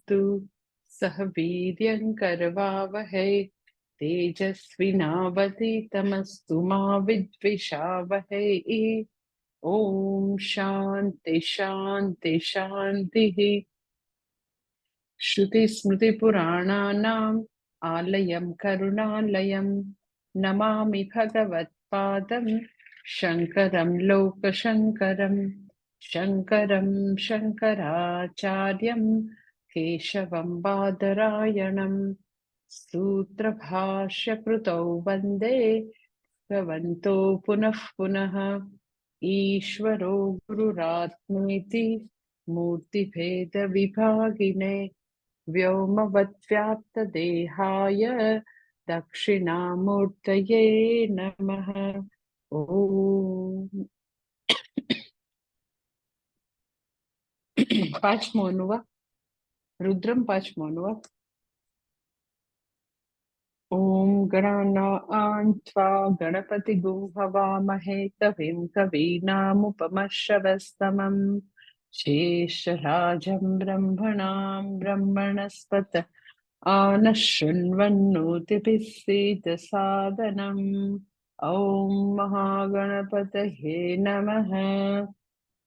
भुनक्तु सह वीर्यं करवावहै तेजस्विनावधीतमस्तु मा विद्विषावहै। ओम शांति शांति शांति। श्रुति स्मृति पुराणानाम् आलयं करुणालयं नमामि भगवत्पादं शंकरं लोकशंकरं। शंकरं शंकराचार्यं केशवं बादरायणं सूत्रभाष्यकृतौ वन्दे भगवन्तो पुनः पुनः। ईश्वरो गुरुरात्मेति मूर्तिभेदविभागिने व्योमवद्व्याप्तदेहाय दक्षिणामूर्तये नमः। ओम પાંચમો અનુવાદ રુદ્રમ પાંચમો અનુવાદ। ओम गणानां त्वा गणपतिगुं हवामहे कविं कवीनामुपमश्रवस्तमम् शेषराजं ब्रह्मणां ब्रह्मणस्पत आनः शृण्वन्नोतिभिः सीदसादनम्। ॐ महागणपतये नमः।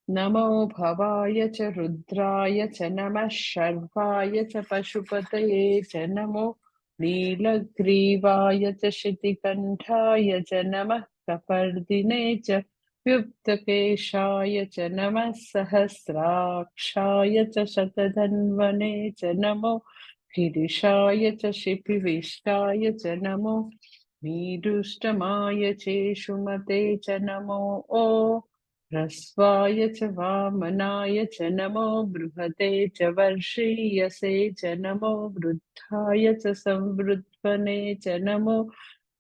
नमो भवाय च रुद्राय च नमः शर्वाय च पशुपतये च नमो नीलग्रीवाय च शितिकण्ठाय च नमः कपर्दिने च युक्तकेशाय च नमः सहस्राक्षाय च शतधन्वने च नमो गिरिशाय च शिपिविष्टाय च नमो मीडुष्टमाय चेषुमते च नमो ओ ह्रस्वाय च वामनाय च नमो बृहते च वर्षीयसे च नमो वृद्धाय च संवृद्ध्वने च नमो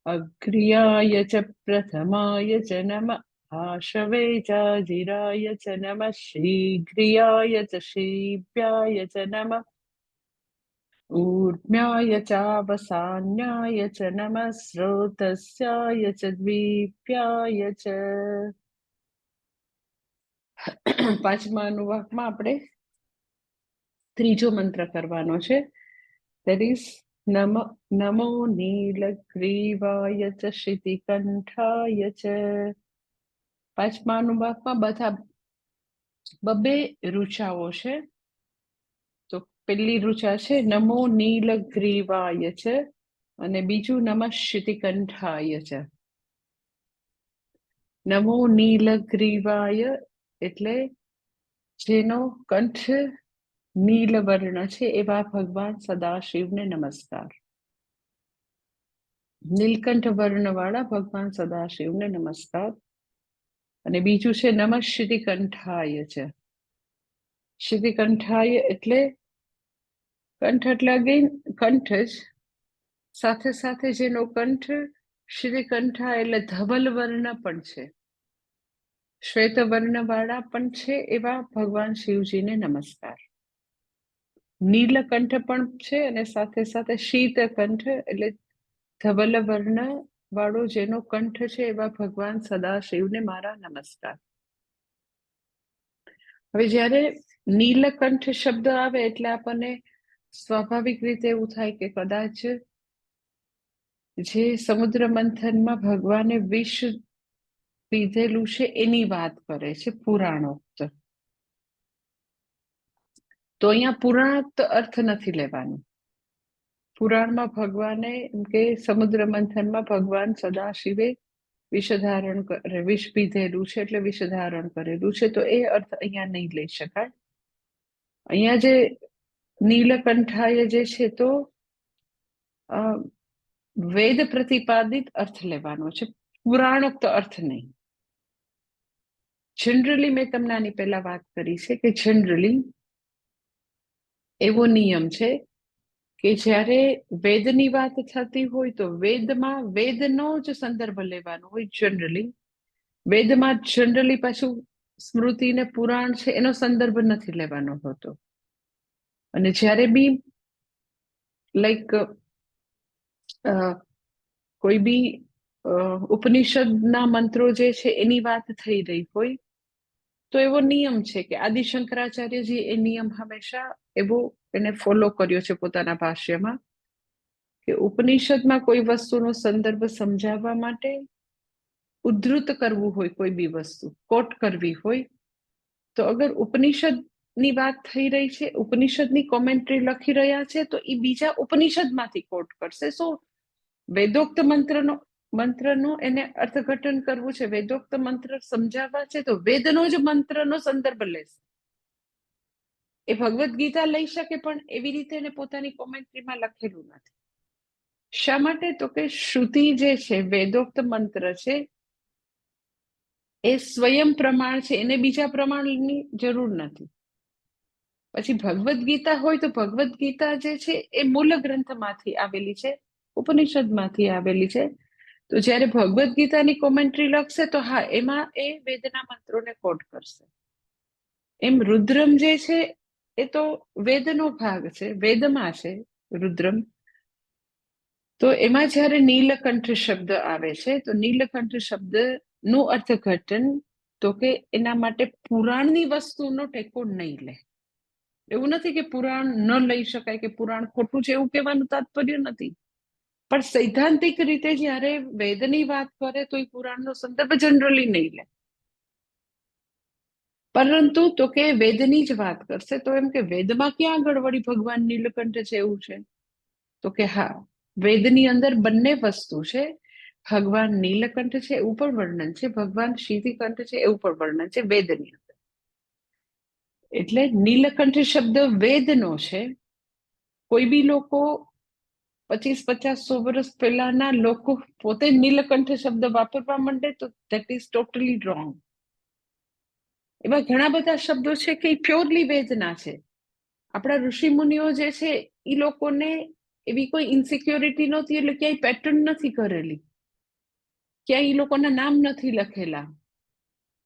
अग्र्याय च प्रथमाय च नमः आशवे चाजिराय च नमः शीघ्रियाय च शीभ्याय च नमः ऊर्ध्म्याय चावसान्याय च नमः स्रोतस्याय च द्वीप्याय च। પાંચમા અનુવાકમાં આપણે ત્રીજો મંત્ર કરવાનો છે। That is નમો નીલગ્રીવાય ચ શિતિકંઠાય ચ। પાંચમા અનુવાકમાં બધા બબે ઋચાઓ છે। તો પહેલી ઋચા છે નમો નીલગ્રીવાય ચ અને બીજું નમઃ શિતિકંઠાય ચ। નમો નીલગ્રીવાય એટલે જેનો કંઠ નીલ વર્ણ છે એવા ભગવાન સદાશિવને નમસ્કાર। નીલકંઠ વર્ણ વાળા ભગવાન સદાશિવને નમસ્કાર। અને બીજું છે નમઃ શિતિકંઠાય ચ। શિતિકંઠાય એટલે કંઠ એટલે અગેન કંઠ જ સાથે સાથે જેનો કંઠ શિતિકંઠા એટલે ધવલ વર્ણ પણ છે, શ્વેત વર્ણ વાળા પણ છે એવા ભગવાન શિવજીને નમસ્કાર। નીલકંઠ પણ છે અને સાથે સાથે શીતકંઠ એટલે ધવલ વર્ણ વાળો જેનો કંઠ છે એવા ભગવાન સદાશિવને મારા નમસ્કાર। હવે જ્યારે નીલકંઠ શબ્દ આવે એટલે આપણને સ્વાભાવિક રીતે એવું થાય કે કદાચ જે સમુદ્ર મંથનમાં ભગવાને વિષ પીધેલું છે એની વાત કરે છે પુરાણોક્ત। તો અહીંયા પુરાણોક્ત અર્થ નથી લેવાનો। પુરાણમાં ભગવાને એમ કે સમુદ્ર મંથનમાં ભગવાન સદાશિવે વિષ ધારણ કરે, વિષ પીધેલું છે એટલે વિષ ધારણ કરેલું છે, તો એ અર્થ અહીંયા નહીં લઈ શકાય। અહીંયા જે નીલકંઠાય જે છે તો વેદ પ્રતિપાદિત અર્થ લેવાનો છે, પુરાણોક્ત અર્થ નહીં। જનરલી મેં તમને આની પહેલા વાત કરી છે કે જનરલી એવો નિયમ છે કે જ્યારે વેદની વાત થતી હોય તો વેદમાં વેદનો જ સંદર્ભ લેવાનો હોય। જનરલી વેદમાં જનરલી પાછું સ્મૃતિ ને પુરાણ છે એનો સંદર્ભ નથી લેવાનો હોતો। અને જ્યારે બી લાઈક કોઈ બી ઉપનિષદના મંત્રો જે છે એની વાત થઈ રહી હોય તો એવો નિયમ છે કે આદિ શંકરાચાર્યજી એ નિયમ હંમેશા એવો એને ફોલો કર્યો છે પોતાના ભાષ્યમાં કે ઉપનિષદમાં કોઈ વસ્તુનો સંદર્ભ સમજાવવા માટે ઉદ્ધૃત કરવું હોય કોઈ બી વસ્તુ, કોટ કરવી હોય, તો અગર ઉપનિષદની વાત થઈ રહી છે, ઉપનિષદની કોમેન્ટ્રી લખી રહ્યા છે, તો એ બીજા ઉપનિષદમાંથી કોટ કરશે. સો વેદોક્ત મંત્રનો એને અર્થઘટન કરવું છે, વેદોક્ત મંત્ર સમજાવવા છે, તો વેદનો જ મંત્રનો સંદર્ભ લેશે. એ ભગવદ્ ગીતા લઈ શકે, પણ એવી રીતે એને પોતાની કોમેન્ટ્રીમાં લખેલું નથી. શા માટે? તો કે શ્રુતિ જે છે, વેદોક્ત મંત્ર છે, એ સ્વયં પ્રમાણ છે, એને બીજા પ્રમાણની જરૂર નથી. પછી ભગવદ્ ગીતા હોય તો ભગવદ્ ગીતા જે છે એ મૂળ ગ્રંથમાંથી આવેલી છે, ઉપનિષદમાંથી આવેલી છે. તો જ્યારે ભગવદ્ ગીતાની કોમેન્ટ્રી લખશે તો હા, એમાં એ વેદના મંત્રોને કોટ કરશે. એમ રુદ્રમ જે છે એ તો વેદનો ભાગ છે, વેદમાં છે રુદ્રમ. તો એમાં જ્યારે નીલકંઠ શબ્દ આવે છે, તો નીલકંઠ શબ્દનું અર્થઘટન તો કે એના માટે પુરાણની વસ્તુનો ટેકો નહીં લે. એવું નથી કે પુરાણ ન લઈ શકાય, કે પુરાણ ખોટું છે એવું કહેવાનું તાત્પર્ય નથી, પણ સૈદ્ધાંતિક રીતે જ્યારે વેદની વાત કરે તો એ પુરાણનો સંદર્ભ જનરલી નહીં લે. પરંતુ તો કે વેદની જ વાત કરશે, તો એમ કે વેદમાં ક્યાં આગળ વળી ભગવાન નીલકંઠ છે એવું છે? તો કે હા, વેદની અંદર બંને વસ્તુ છે. ભગવાન નીલકંઠ છે એવું પણ વર્ણન છે, ભગવાન શિતિકંઠ છે એવું પણ વર્ણન છે વેદની અંદર. એટલે નીલકંઠ શબ્દ વેદનો છે. કોઈ બી લોકો 50-50-100 વર્ષ પહેલાના લોકો પોતે નીલકંઠ શબ્દ વાપરવા માંડે તો ધેટ ઇઝ ટોટલી રોંગ. એવા ઘણા બધા શબ્દો છે કે પ્યોરલી વેદના છે. આપણા ઋષિ મુનિઓ જે છે એ લોકોને એવી કોઈ ઇન્સિક્યોરિટી નહોતી, એટલે ક્યાંય પેટર્ન નથી કરેલી, ક્યાંય એ લોકોના નામ નથી લખેલા.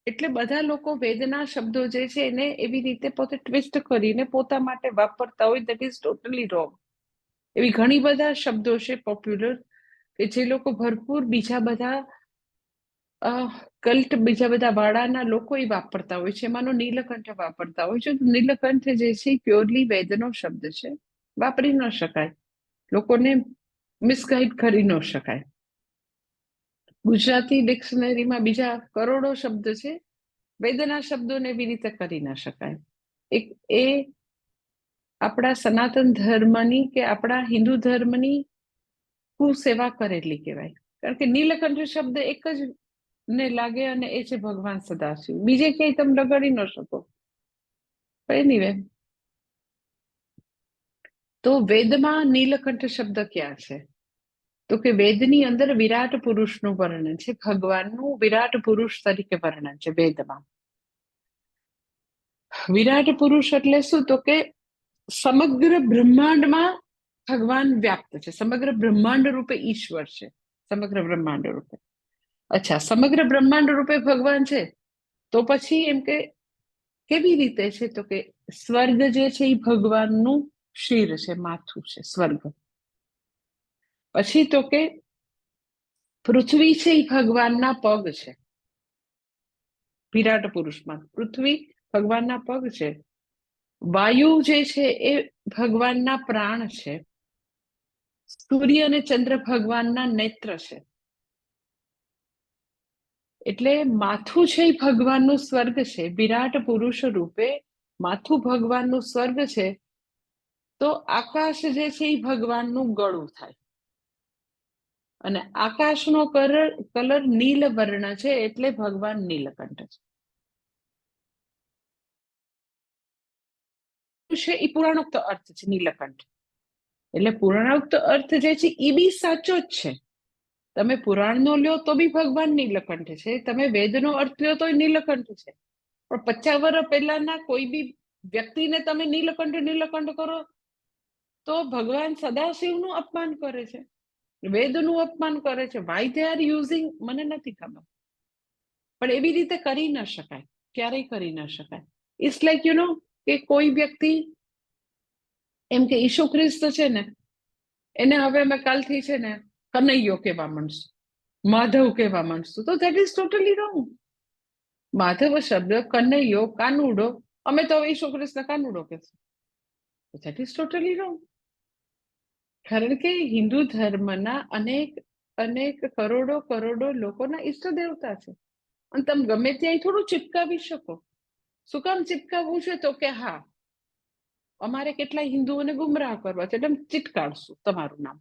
એટલે બધા લોકો વેદના શબ્દો જે છે એને એવી રીતે પોતે ટ્વિસ્ટ કરીને પોતા માટે વાપરતા હોય, ધેટ ઇઝ ટોટલી રોંગ. એવી ઘણી બધા શબ્દો છે પોપ્યુલર કે જે લોકો ભરપૂર બીજા બધા કલ્ટ, બીજા બધા વાડાના લોકો એ વાપરતા હોય છે, એમાંનો નીલકંઠ વાપરતા હોય છે. નીલકંઠ જે છે પ્યોરલી વેદનો શબ્દ છે, વાપરી ન શકાય, લોકોને મિસગાઈડ કરી ન શકાય. ગુજરાતી ડિક્શનરીમાં બીજા કરોડો શબ્દ છે, વેદના શબ્દોને એવી રીતે કરી ન શકાય. એ આપણા સનાતન ધર્મની કે આપણા હિન્દુ ધર્મની કુસેવા કરેલી કહેવાય. કારણ કે નીલકંઠ શબ્દ એક જ ને લાગે અને એ છે ભગવાન સદાશિવ, બીજે ક્યાંય તમે લગાડી ન શકો. એનીવે, તો વેદમાં નીલકંઠ શબ્દ ક્યાં છે? તો કે વેદની અંદર વિરાટ પુરુષનું વર્ણન છે, ભગવાનનું વિરાટ પુરુષ તરીકે વર્ણન છે વેદમાં. વિરાટ પુરુષ એટલે શું? તો કે સમગ્ર બ્રહ્માંડમાં ભગવાન વ્યાપ્ત છે, સમગ્ર બ્રહ્માંડ રૂપે ઈશ્વર છે, સમગ્ર બ્રહ્માંડ રૂપે. અચ્છા, સમગ્ર બ્રહ્માંડ રૂપે ભગવાન છે, તો પછી એમ કે કેવી રીતે છે? તો કે સ્વર્ગ જે છે એ ભગવાનનું શિર છે, માથું છે સ્વર્ગ. પછી તો કે પૃથ્વી છે એ ભગવાનના પગ છે, વિરાટ પુરુષમાં પૃથ્વી ભગવાનના પગ છે. વાયુ જે છે એ ભગવાનના પ્રાણ છે. સૂર્ય અને ચંદ્ર ભગવાનના નેત્ર છે. એટલે માથું છે એ ભગવાનનું સ્વર્ગ છે, વિરાટ પુરુષ રૂપે માથું ભગવાનનું સ્વર્ગ છે. તો આકાશ જે છે એ ભગવાનનું ગળું થાય, અને આકાશનો કલર નીલ વર્ણ છે, એટલે ભગવાન નીલકંઠ છે. એ પુરાણોક્ત અર્થ છે નીલકંઠ. એટલે પુરાણોક્ત અર્થ જે છે એ બી સાચો જ છે. તમે પુરાણનો લ્યો તો બી ભગવાન નીલકંઠ છે, તમે વેદનો અર્થ લ્યો તો નીલકંઠ છે. પણ 50 વર્ષ પહેલાના કોઈ બી વ્યક્તિને તમે નીલકંઠ કરો તો ભગવાન સદાશિવનું અપમાન કરે છે, વેદનું અપમાન કરે છે. વાય ધે આર યુઝિંગ મને નથી ખબર, પણ એવી રીતે કરી ન શકાય, ક્યારેય કરી ન શકાય. ઇટ્સ લાઈક કે કોઈ વ્યક્તિ એમ કે ઈસુ ખ્રિસ્ત છે ને, એને હવે અમે કાલથી છે ને કનૈયો કહેવા માંડશું, માધવ કહેવા માંડશું, તો that is totally wrong. Madhav શબ્દ કનૈયો કાનુડો, અમે તો હવે ઈસુ કૃષ્ણ કાનુડો કહેશું. That is totally wrong. કારણ કે હિન્દુ ધર્મના અનેક અનેક કરોડો કરોડો લોકોના ઈષ્ટ દેવતા છે, અને તમે ગમે ત્યાં થોડું ચિપકાવી શકો. શું કામ ચિપકાવવું છે? તો કે હા, અમારે કેટલાય હિન્દુઓને ગુમરાહ કરવા છે, એટલે ચિટકાડશું તમારું નામ.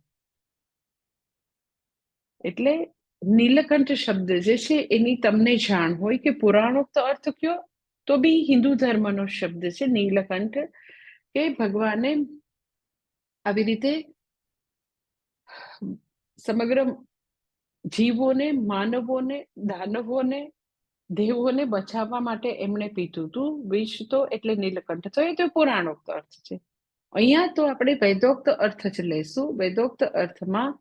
એટલે નીલકંઠ શબ્દ જે છે એની તમને જાણ હોય કે પુરાણોક્ત અર્થ કયો, તો બી હિન્દુ ધર્મનો શબ્દ છે નીલકંઠ, કે ભગવાને આવી રીતે સમગ્ર જીવોને, માનવોને, દાનવોને, દેવોને બચાવવા માટે એમણે પીધું હતું વિષ, તો એટલે નીલકંઠ. તો એ તો પુરાણોક્ત અર્થ છે. અહીંયા તો આપણે વેદોક્ત અર્થ જ લઈશું. વેદોક્ત અર્થમાં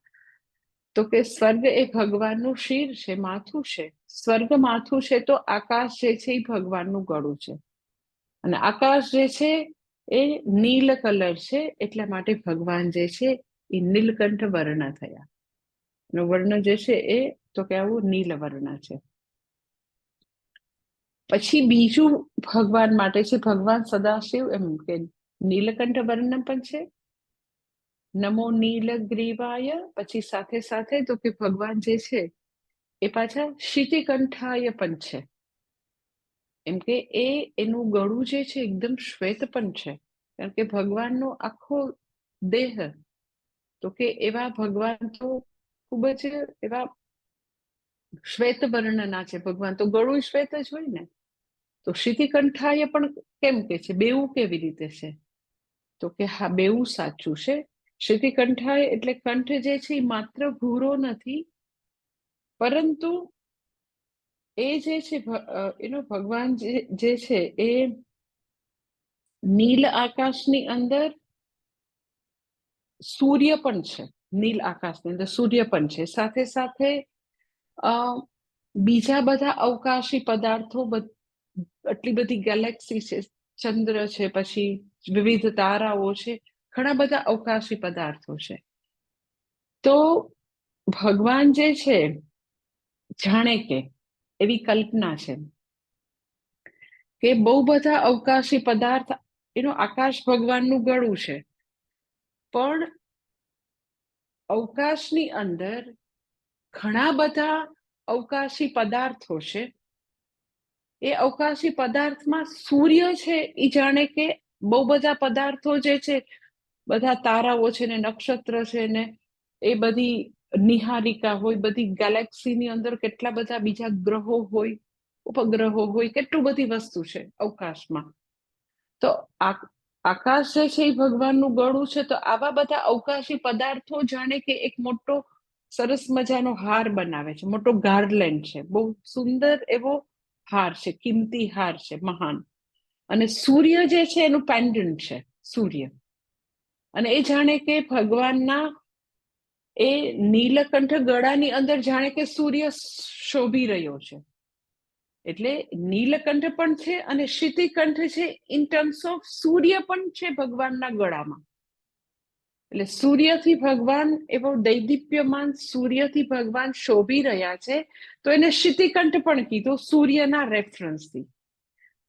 તો કે સ્વર્ગ એ ભગવાનનું શિર છે, માથું છે. સ્વર્ગ માથું છે તો આકાશ જે છે એ ભગવાનનું ગળું છે, અને આકાશ જે છે એ નીલ કલર છે, એટલા માટે ભગવાન જે છે એ નીલકંઠ વર્ણ થયા. વર્ણ જે છે એ તો કે આવું નીલ વર્ણ છે. પછી બીજું ભગવાન માટે છે, ભગવાન સદાશિવ, એમ કે નીલકંઠ વર્ણ પણ છે. નમો નીલગ્રીવાય, પછી સાથે સાથે તો કે ભગવાન જે છે એ પાછા શીતિકંઠાય પણ છે. એમ કે એનું ગળું જે છે એકદમ શ્વેત પણ છે, કારણ કે ભગવાનનો આખો દેહ તો કે એવા ભગવાન તો ખૂબ જ એવા શ્વેત વર્ણના છે. ભગવાન તો ગળું શ્વેત જ હોય ને. તો શીતિકંઠાય પણ કેમ કે છે? બેવું કેવી રીતે છે? તો કે હા, બેવું સાચું છે. શીતિકંઠાય એટલે કંઠ જે છે એ માત્ર ભૂરો નથી, પરંતુ એ જે છે એનો ભગવાન જે છે એ નીલ આકાશની અંદર સૂર્ય પણ છે. નીલ આકાશની અંદર સૂર્ય પણ છે. સાથે સાથે બીજા બધા અવકાશી પદાર્થો, આટલી બધી ગેલેક્સી છે, ચંદ્ર છે, પછી વિવિધ તારાઓ છે, ઘણા બધા અવકાશી પદાર્થો છે. તો ભગવાન જે છે જાણે કે એવી કલ્પના છે કે બહુ બધા અવકાશી પદાર્થ, એનો આકાશ ભગવાનનું ગળું છે, પણ અવકાશની અંદર ઘણા બધા અવકાશી પદાર્થો છે. એ અવકાશી પદાર્થમાં સૂર્ય છે એ જાણે કે બહુ બધા પદાર્થો જે છે, બધા તારાઓ છે ને નક્ષત્ર છે ને એ બધી નિહારિકા હોય, બધી ગેલેક્સીની અંદર કેટલા બધા બીજા ગ્રહો હોય, ઉપગ્રહો હોય, કેટલું બધી વસ્તુ છે અવકાશમાં. તો આકાશ જે છે એ ભગવાનનું ગળું છે. તો આવા બધા અવકાશી પદાર્થો જાણે કે એક મોટો સરસ મજાનો હાર બનાવે છે, મોટો ગાર્લેન્ડ છે, બહુ સુંદર એવો હાર છે, કિંમતી હાર છે, મહાન. અને સૂર્ય જે છે એનું પેન્ડન્ટ છે, સૂર્ય. અને એ જાણે કે ભગવાનના એ નીલકંઠ ગળાની અંદર જાણે કે સૂર્ય શોભી રહ્યો છે. એટલે નીલકંઠ પણ છે અને શીતિકંઠ છે, ઇન ટર્મ્સ ઓફ સૂર્ય પણ છે ભગવાનના ગળામાં. એટલે સૂર્યથી ભગવાન એવો દૈદીપ્યમાન, સૂર્યથી ભગવાન શોભી રહ્યા છે, તો એને શીતિકંઠ પણ કીધું સૂર્યના રેફરન્સથી.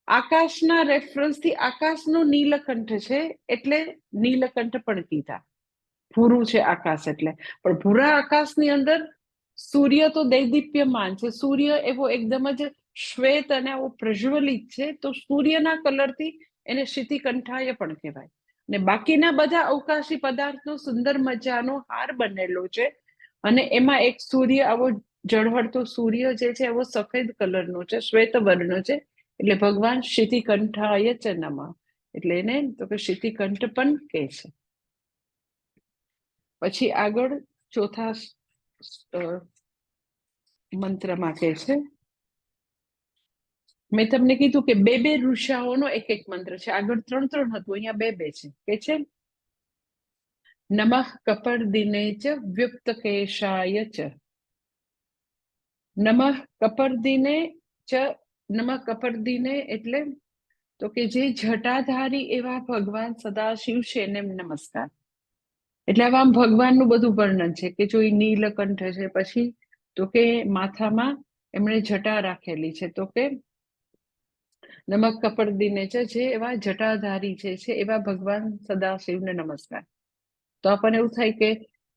આકાશના રેફરન્સથી આકાશનું નીલકંઠ છે, એટલે નીલકંઠ પણ કીધા. ભૂરું છે આકાશ એટલે, પણ ભૂરા આકાશની અંદર સૂર્ય તો દૈદીપ્યમાન છે, સૂર્ય એવો એકદમ જ શ્વેત અને આવો પ્રજ્વલિત છે, તો સૂર્યના કલરથી એને શીતિકંઠાય પણ કહેવાય. ને બાકીના બધા અવકાશી પદાર્થનો સુંદર મજાનો હાર બનેલો છે, અને એમાં એક સૂર્ય, આવો ઝળહળતો સૂર્ય જે છે એવો સફેદ કલરનો છે, શ્વેત વર્ણ છે, એટલે ભગવાન શીતિકંઠાય ચ નમઃ, એટલે એને તો કે શીતિકંઠ પણ કહે છે. પછી આગળ ચોથા મંત્રમાં કહે છે, મેં તમને કીધું કે બે બે ઋષાઓનો એક એક મંત્ર છે. આગળ 3 3 હતું, અહીંયા બે બે છે. કે છે નમઃ કપર્દિને ચ વ્યુક્ત કેશાય ચ. નમઃ કપર્દિને ચ, નમઃ કપર્દિને એટલે તો કે જે જટાધારી એવા ભગવાન સદાશિવ છે એને નમસ્કાર. એટલે આમ ભગવાનનું બધું વર્ણન છે કે જો એ નીલકંઠ છે, પછી તો કે માથામાં એમણે જટા રાખેલી છે, તો કે નમક કપડદીને છે, જે એવા જટાધારી છે એવા ભગવાન સદાશિવને નમસ્કાર. તો આપણને એવું થાય કે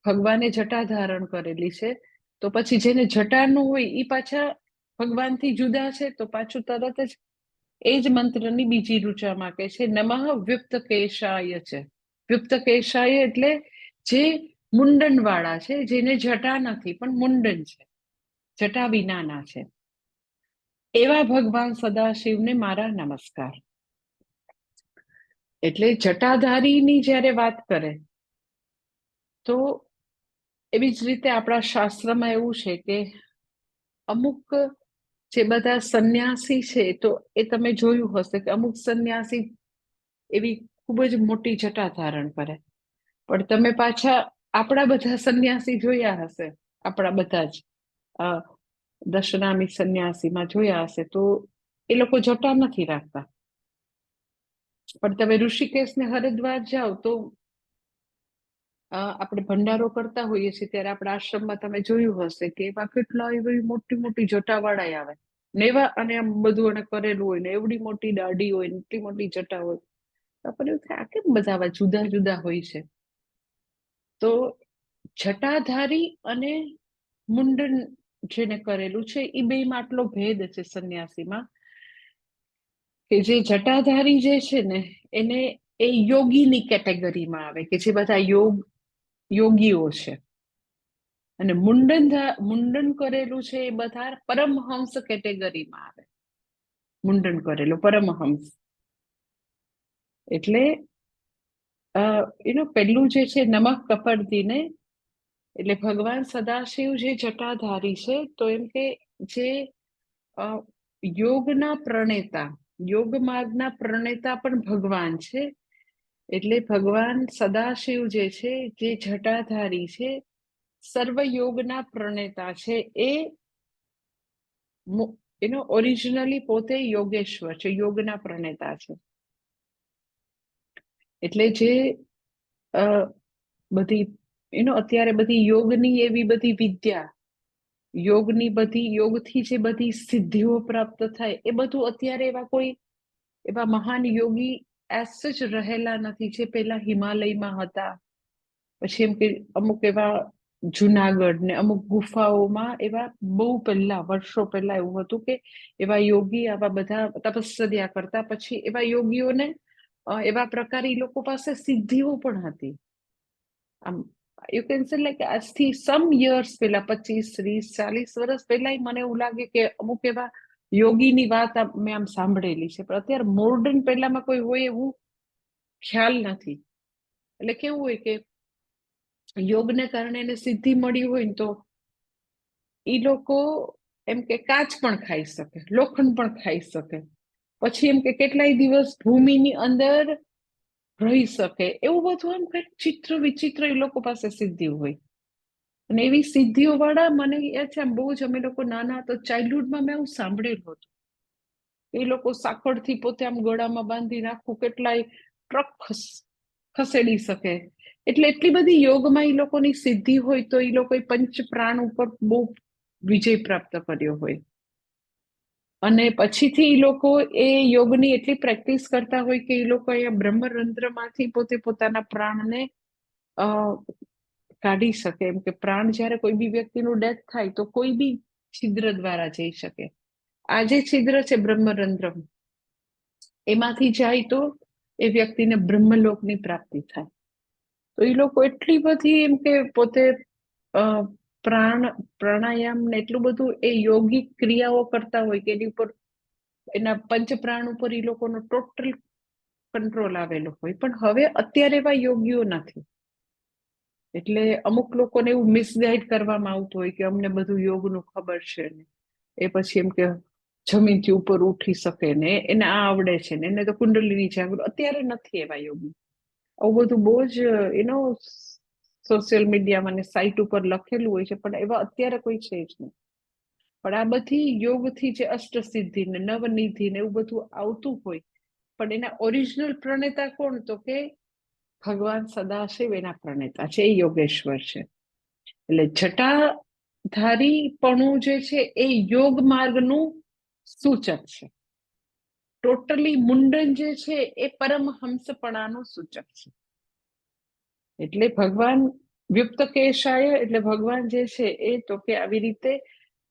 ભગવાને જટા ધારણ કરેલી છે, તો પછી જેને જટાનું હોય એ પાછા ભગવાનથી જુદા છે. તો પાછું તરત જ એ જ મંત્રની બીજી ઋચામાં કે છે નમઃ વ્યુપ્ત કેશાય છે. વ્યુપ્ત કેશાય એટલે જે મુંડન વાળા છે, જેને જટા નથી પણ મુંડન છે, જટા વિનાના છે, એવા ભગવાન સદાશિવને મારા નમસ્કાર. એટલે જટાધારીની જ્યારે વાત કરે તો એવી જ રીતે આપણા શાસ્ત્રમાં એવું છે કે અમુક જે બધા સંન્યાસી છે, તો એ તમે જોયું હશે કે અમુક સંન્યાસી એવી ખૂબ જ મોટી જટા ધારણ કરે. પણ તમે પાછા આપણા બધા સંન્યાસી જોયા હશે, આપણા બધા જ દશનામી સંન્યાસીમાં જોયા હશે, તો એ લોકો જટા નથી રાખતા. પણ તમે ઋષિકેશ ને હરિદ્વાર જાઓ તો આપણે ભંડારો કરતા હોઈએ છીએ ત્યારે આપણા આશ્રમમાં તમે જોયું હશે કે એમાં કેટલા એવી મોટી મોટી જટાવાળા આવે ને એવા, અને આમ બધું એને કરેલું હોય ને એવડી મોટી દાઢી હોય ને એટલી મોટી જટા હોય. આપણને એવું થાય આ કેમ બધા આવા જુદા જુદા હોય છે. તો જટાધારી અને મુંડન જેને કરેલું છે એ બેમાં આટલો ભેદ છે સંન્યાસીમાં, કે જે જટાધારી જે છે ને એને એ યોગીની કેટેગરીમાં આવે, કે જે બધા યોગીઓ છે. અને મુંડન કરેલું છે એ બધા પરમહંસ કેટેગરીમાં આવે. મુંડન કરેલું પરમહંસ એટલે પેલું જે છે નમક કપડદીને, એટલે ભગવાન સદાશિવ જે જટાધારી છે, તો એમ કે જે યોગના પ્રણેતા, યોગ માર્ગના પ્રણેતા પણ ભગવાન છે. એટલે ભગવાન સદાશિવ જે છે, જે જટાધારી છે, સર્વયોગના પ્રણેતા છે. એનો ઓરિજિનલી પોતે યોગેશ્વર છે, યોગના પ્રણેતા છે. એટલે જે બધી અત્યારે બધી યોગની એવી બધી વિદ્યા, યોગની બધી, યોગથી જે બધી સિદ્ધિઓ પ્રાપ્ત થાય, એ બધું અત્યારે એવા કોઈ એવા મહાન યોગી એસ જ રહેલા નથી જે પેલા હિમાલયમાં હતા. પછી એમ કે અમુક એવા જુનાગઢ ને અમુક ગુફાઓમાં એવા બહુ પહેલા, વર્ષો પહેલા એવું હતું કે એવા યોગી આવા બધા તપસ્યા કરતા. પછી એવા યોગીઓને એવા પ્રકારે એ લોકો પાસે સિદ્ધિઓ પણ હતી. આમ યુ કેન સે લાઈક આજથી સમ યર્સ પહેલા, 25, 30, 40 વર્ષ પહેલા મને એવું લાગે કે અમુક એવા યોગીની વાત મેં આમ સાંભળેલી છે. પણ અત્યારે મોર્ડન પહેલામાં કોઈ હોય એવું ખ્યાલ નથી. એટલે કેવું હોય કે યોગને કારણે એને સિદ્ધિ મળી હોય ને તો એ લોકો એમ કે કાચ પણ ખાઈ શકે, લોખંડ પણ ખાઈ શકે, પછી એમ કે કેટલાય દિવસ ભૂમિની અંદર રહી શકે, એવું બધું એમ કઈક ચિત્ર વિચિત્ર એ લોકો પાસે સિદ્ધિ હોય. અને એવી સિદ્ધિઓ વાળા મને યાદ છે, આમ બહુ જ અમે લોકો નાના તો ચાઇલ્ડહુડમાં મેં એવું સાંભળેલું હતું. એ લોકો સાકળથી પોતે આમ ગળામાં બાંધી નાખવું, કેટલાય ટ્રક ખસેડી શકે. એટલે એટલી બધી યોગમાં એ લોકોની સિદ્ધિ હોય, તો એ લોકો પંચ પ્રાણ ઉપર બહુ વિજય પ્રાપ્ત કર્યો હોય. અને પછીથી એ લોકો એ યોગની એટલી પ્રેક્ટિસ કરતા હોય કે એ લોકો અહીંયા બ્રહ્મરંધ્રમાંથી પોતે પોતાના પ્રાણને કાઢી શકે. એમ કે પ્રાણ જ્યારે કોઈ બી વ્યક્તિનું ડેથ થાય તો કોઈ બી છિદ્ર દ્વારા જઈ શકે. આ જે છિદ્ર છે બ્રહ્મરંધ્ર, એમાંથી જાય તો એ વ્યક્તિને બ્રહ્મલોકની પ્રાપ્તિ થાય. તો એ લોકો એટલી બધી એમ કે પોતે પ્રાણાયામ ને એટલું બધું એ યોગિક ક્રિયાઓ કરતા હોય કે એની ઉપર, એના પંચ પ્રાણ ઉપર એ લોકોનો ટોટલ કંટ્રોલ આવેલો હોય. પણ હવે અત્યારે એવા યોગીઓ નથી. એટલે અમુક લોકોને એવું મિસગાઈડ કરવામાં આવતું હોય કે અમને બધું યોગનું ખબર છે ને એ પછી એમ કે જમીનથી ઉપર ઉઠી શકે ને એને આ આવડે છે ને એને તો કુંડલીની જાગૃત. અત્યારે નથી એવા યોગી. આવું બધું બહુ જ સોશિયલ મીડિયામાં ને સાઈટ ઉપર લખેલું હોય છે, પણ એવા અત્યારે કોઈ છે જ નહીં. પણ આ બધી યોગથી જે અષ્ટસિદ્ધિ ને નવનિધિ ને એવું બધું આવતું હોય, પણ એના ઓરિજિનલ પ્રણેતા કોણ? તો કે ભગવાન સદાશિવ એના પ્રણેતા છે, એ યોગેશ્વર છે. એટલે જટાધારીપણું જે છે એ યોગ માર્ગનું સૂચક છે. ટોટલી મુંડન જે છે એ પરમહંસપણાનું સૂચક છે. એટલે ભગવાન વ્યુક્ત કેશાય એટલે ભગવાન જે છે એ તો કે આવી રીતે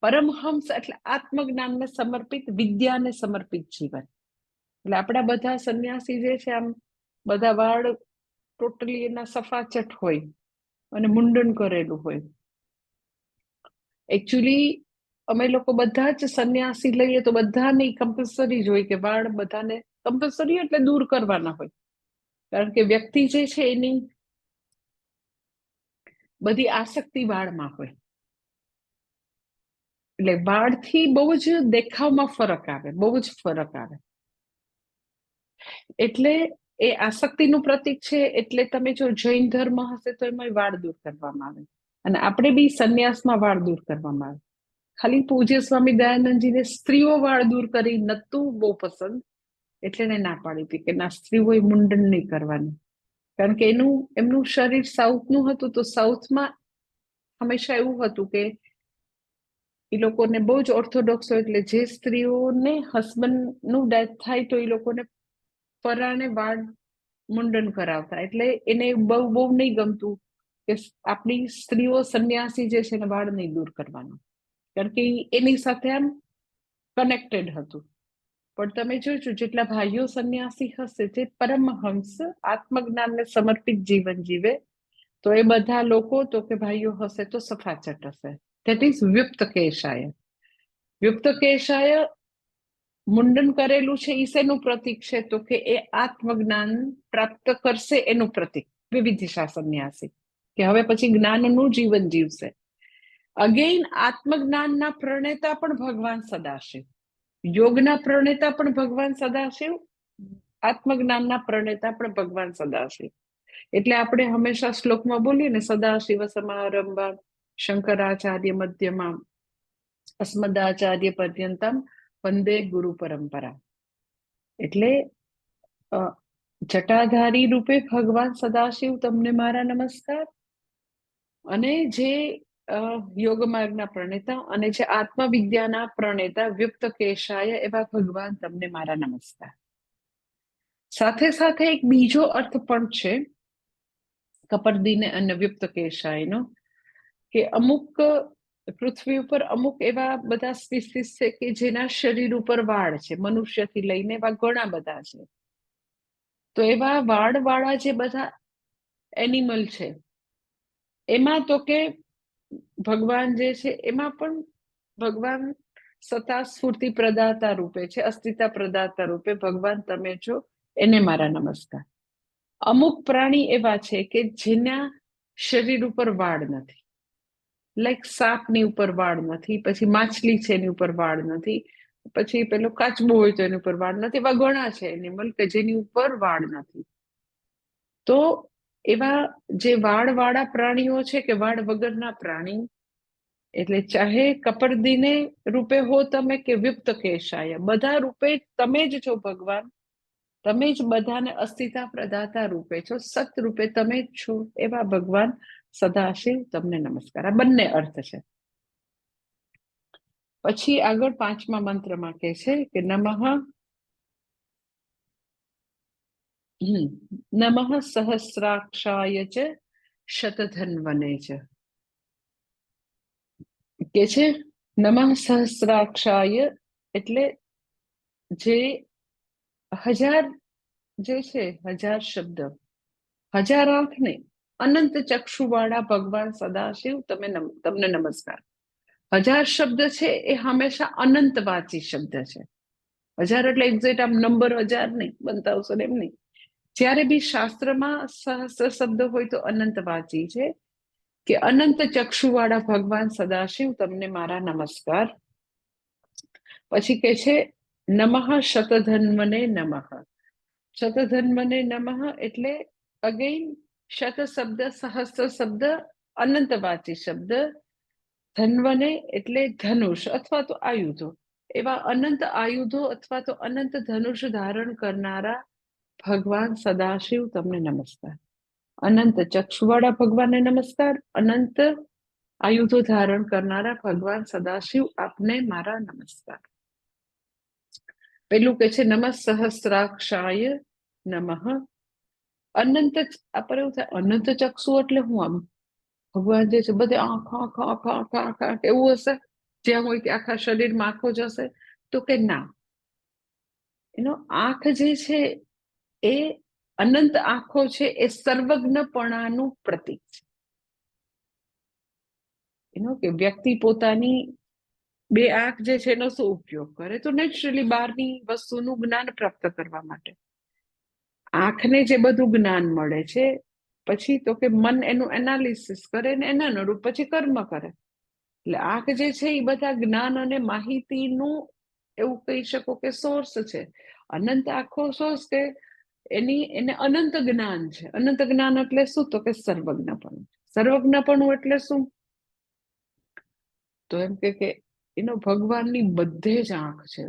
પરમહંસ એટલે આત્મજ્ઞાનને સમર્પિત, વિદ્યાને સમર્પિત જીવન. એટલે આપણા બધા સંન્યાસી જે છે આમ બધા વાળ ટોટલી એના સફાચટ હોય અને મુંડન કરેલું હોય. એકચ્યુઅલી અમે લોકો બધા જ સંન્યાસી લઈએ તો બધાને કમ્પલસરી જ હોય કે વાળ બધાને કમ્પલસરી એટલે દૂર કરવાના હોય. કારણ કે વ્યક્તિ જે છે એની બધી આસક્તિ વાળમાં હોય. એટલે વાળથી બહુ જ દેખાવમાં ફરક આવે, બહુ જ ફરક આવે. એટલે એ આસક્તિનું પ્રતીક છે. એટલે તમે જો જૈન ધર્મ હશે તો એમાં વાળ દૂર કરવામાં આવે, અને આપણે બી સંન્યાસમાં વાળ દૂર કરવામાં આવે. ખાલી પૂજ્ય સ્વામી દયાનંદજીને સ્ત્રીઓ વાળ દૂર કરી નતું બહુ પસંદ, એટલે એને ના પાડી હતી કે ના, સ્ત્રીઓએ મુંડન નહીં કરવાનું. કારણ કે એમનું શરીર સાઉથનું હતું, તો સાઉથમાં હંમેશા એવું હતું કે એ લોકોને બહુ જ ઓર્થોડોક્સ હોય. એટલે જે સ્ત્રીઓને હસબન્ડનું ડેથ થાય તો એ લોકોને પરાણે વાળ મુંડન કરાવતા. એટલે એને બહુ નહીં ગમતું કે આપણી સ્ત્રીઓ સંન્યાસી જે છે એને વાળ નહીં દૂર કરવાના, કારણ કે એની સાથે આમ કનેક્ટેડ હતું. પણ તમે જોજો જેટલા ભાઈઓ સંન્યાસી હશે જે પરમહંસ આત્મજ્ઞાનને સમર્પિત જીવન જીવે, તો એ બધા લોકો તો કે ભાઈઓ હશે તો સફાચટ હશે. That is વ્યુક્ત કેશાય. વ્યુક્ત કેશાય મુંડન કરેલું છે એ શેનું પ્રતીક છે? તો કે એ આત્મજ્ઞાન પ્રાપ્ત કરશે એનું પ્રતીક. વિવિધિશા સંન્યાસી કે હવે પછી જ્ઞાનનું જીવન જીવશે. અગેન આત્મજ્ઞાનના પ્રણેતા પણ ભગવાન સદાશિવ, યોગના પ્રણેતા પણ ભગવાન સદાશિવ, આત્મજ્ઞાનના પ્રણેતા પણ ભગવાન સદાશિવ. એટલે આપણે હંમેશા શ્લોકમાં બોલીએ ને, સદાશિવ સમારંભા શંકરાચાર્ય મધ્યમાં અસ્મદાચાર્ય પર્યંતમ વંદે ગુરુ પરંપરા. એટલે જટાધારી રૂપે ભગવાન સદાશિવ તમને મારા નમસ્કાર, અને જે યોગ માર્ગના પ્રણેતા અને જે આત્મવિદ્યાના પ્રણેતા વ્યુક્ત કેશાય એવા ભગવાન તમને મારા નમસ્કાર. સાથે સાથે એક બીજો અર્થ પણ છે કપર્દીને અને વ્યુક્ત કેશાયનો, કે અમુક પૃથ્વી ઉપર અમુક એવા બધા સ્પીસીસ છે કે જેના શરીર ઉપર વાળ છે, મનુષ્યથી લઈને એવા ઘણા બધા છે. તો એવા વાળ વાળા જે બધા એનિમલ છે એમાં તો કે ભગવાન જે છે એમાં પણ ભગવાન સતા સ્ફૂર્તિ પ્રદાતા રૂપે છે, અસ્તિત્વ પ્રદાતા રૂપે ભગવાન તમે છો, એને મારા નમસ્કાર. અમુક પ્રાણી એવા છે કે જેના શરીર ઉપર વાળ નથી, લાઈક સાપની ઉપર વાળ નથી, પછી માછલી છે એની ઉપર વાળ નથી, પછી પેલો કાચબો હોય તો એની ઉપર વાળ નથી. એવા ઘણા છે એનિમલ કે જેની ઉપર વાળ નથી. તો એવા જે વાળ વાળા પ્રાણીઓ છે કે વાળ વગરના પ્રાણી, એટલે ચાહે કપર્દીને રૂપે હો તમે કે વ્યુક્ત કેશાય, બધા રૂપે તમે જ છો ભગવાન. તમે જ બધાને અસ્તિત્વ પ્રદાતા રૂપે છો, સત રૂપે તમે જ છો એવા ભગવાન સદાશિવ તમને નમસ્કાર. આ બંને અર્થ છે. પછી આગળ 5મા મંત્રમાં કહે છે કે નમઃ સહસ્રાક્ષાય ચ શતધન્વને ચ. કે છે નમઃ સહસ્રાક્ષાય એટલે જે 1000 જે છે, 1000 શબ્દ, 1000 આંખ ને અનંત ચક્ષુવાળા ભગવાન સદાશિવ તમને નમસ્કાર. 1000 શબ્દ છે એ હંમેશા અનંતવાચી શબ્દ છે. 1000 એટલે એક્ઝેક્ટ આમ નંબર 1000 નહીં, 1000 એમ નહીં. જ્યારે બી શાસ્ત્રમાં સહસ્ર શબ્દ હોય તો અનંતવાચી છે, કે અનંત ચક્ષુવાળા ભગવાન સદાશિવ તમને મારા નમસ્કાર. પછી કે છે નમઃ શતધન્વને નમઃ. શતધન્વને નમઃ એટલે અગેન શત શબ્દ, સહસ્ર શબ્દ, અનંતવાચી શબ્દ. ધન્વને એટલે ધનુષ અથવા તો આયુધો. એવા અનંત આયુધો અથવા તો અનંત ધનુષ ધારણ કરનારા ભગવાન સદાશિવ તમને નમસ્કાર. અનંત ચક્ષુવાળા ભગવાનને નમસ્કાર, અનંત આયુધો ધારણ કરનારા ભગવાન સદાશિવ આપને મારા નમસ્કાર. પેલું કે છે નમઃ સહસ્રાક્ષાય નમઃ. અનંત આપણે એવું થાય અનંત ચક્ષુ એટલે હું આમ ભગવાન જે છે બધે આંખ આંખ આંખ આંખ આંખ આંખ એવું હશે જ્યાં હોય કે આખા શરીરમાં આંખો જ હશે? તો કે ના, એનો આંખ જે છે એ અનંત આંખો છે એ સર્વજ્ઞપણાનું પ્રતીક છે. એનો કે વ્યક્તિ પોતાની બે આંખ જે છે એનો શું ઉપયોગ કરે? તો નેચરલી બહારની વસ્તુનું જ્ઞાન પ્રાપ્ત કરવા માટે. આંખને જે બધું જ્ઞાન મળે છે પછી તો કે મન એનું એનાલિસિસ કરે ને એના અનુરૂપ પછી કર્મ કરે. એટલે આંખ જે છે એ બધા જ્ઞાન અને માહિતીનું એવું કહી શકો કે સોર્સ છે. અનંત આંખો સોર્સ કે એને અનંત જ્ઞાન છે. અનંત જ્ઞાન એટલે શું? તો કે સર્વજ્ઞપણું. સર્વજ્ઞપણું એટલે શું? તો એમ કે એનો ભગવાનની બધે જ આંખ છે.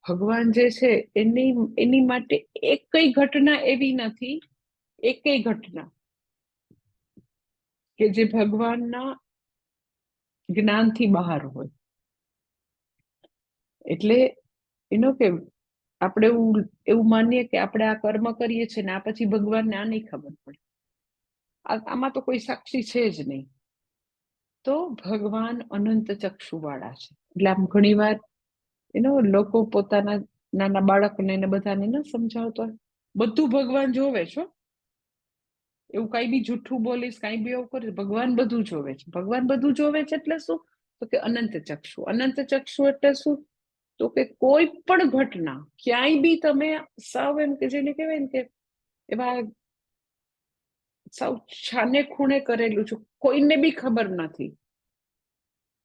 ભગવાન જે છે એની માટે એક કઈ ઘટના એવી નથી, એક કઈ ઘટના કે જે ભગવાનના જ્ઞાનથી બહાર હોય. એટલે એનો કે આપણે એવું માનીએ કે આપણે આ કર્મ કરીએ છીએ ને આ પછી ભગવાનને આ નહીં ખબર પડે, આમાં તો કોઈ સાક્ષી છે જ નહીં. તો ભગવાન અનંત ચક્ષુવાળા છે. એટલે આમ ઘણી વાર લોકો પોતાના નાના બાળકને ને બધાને ન સમજાવતો હોય બધું ભગવાન જોવે છો, એવું કઈ બી જૂઠું બોલીશ કઈ બી એવું કરીશ ભગવાન બધું જોવે છે. ભગવાન બધું જોવે છે એટલે શું? તો કે અનંત ચક્ષુ. અનંત ચક્ષુ એટલે શું? તો કે કોઈ પણ ઘટના ક્યાંય બી તમે સાવ એમ કે જેને કહેવાય ને કે એવા સાવ છાને ખૂણે કરેલું છે, કોઈને બી ખબર નથી,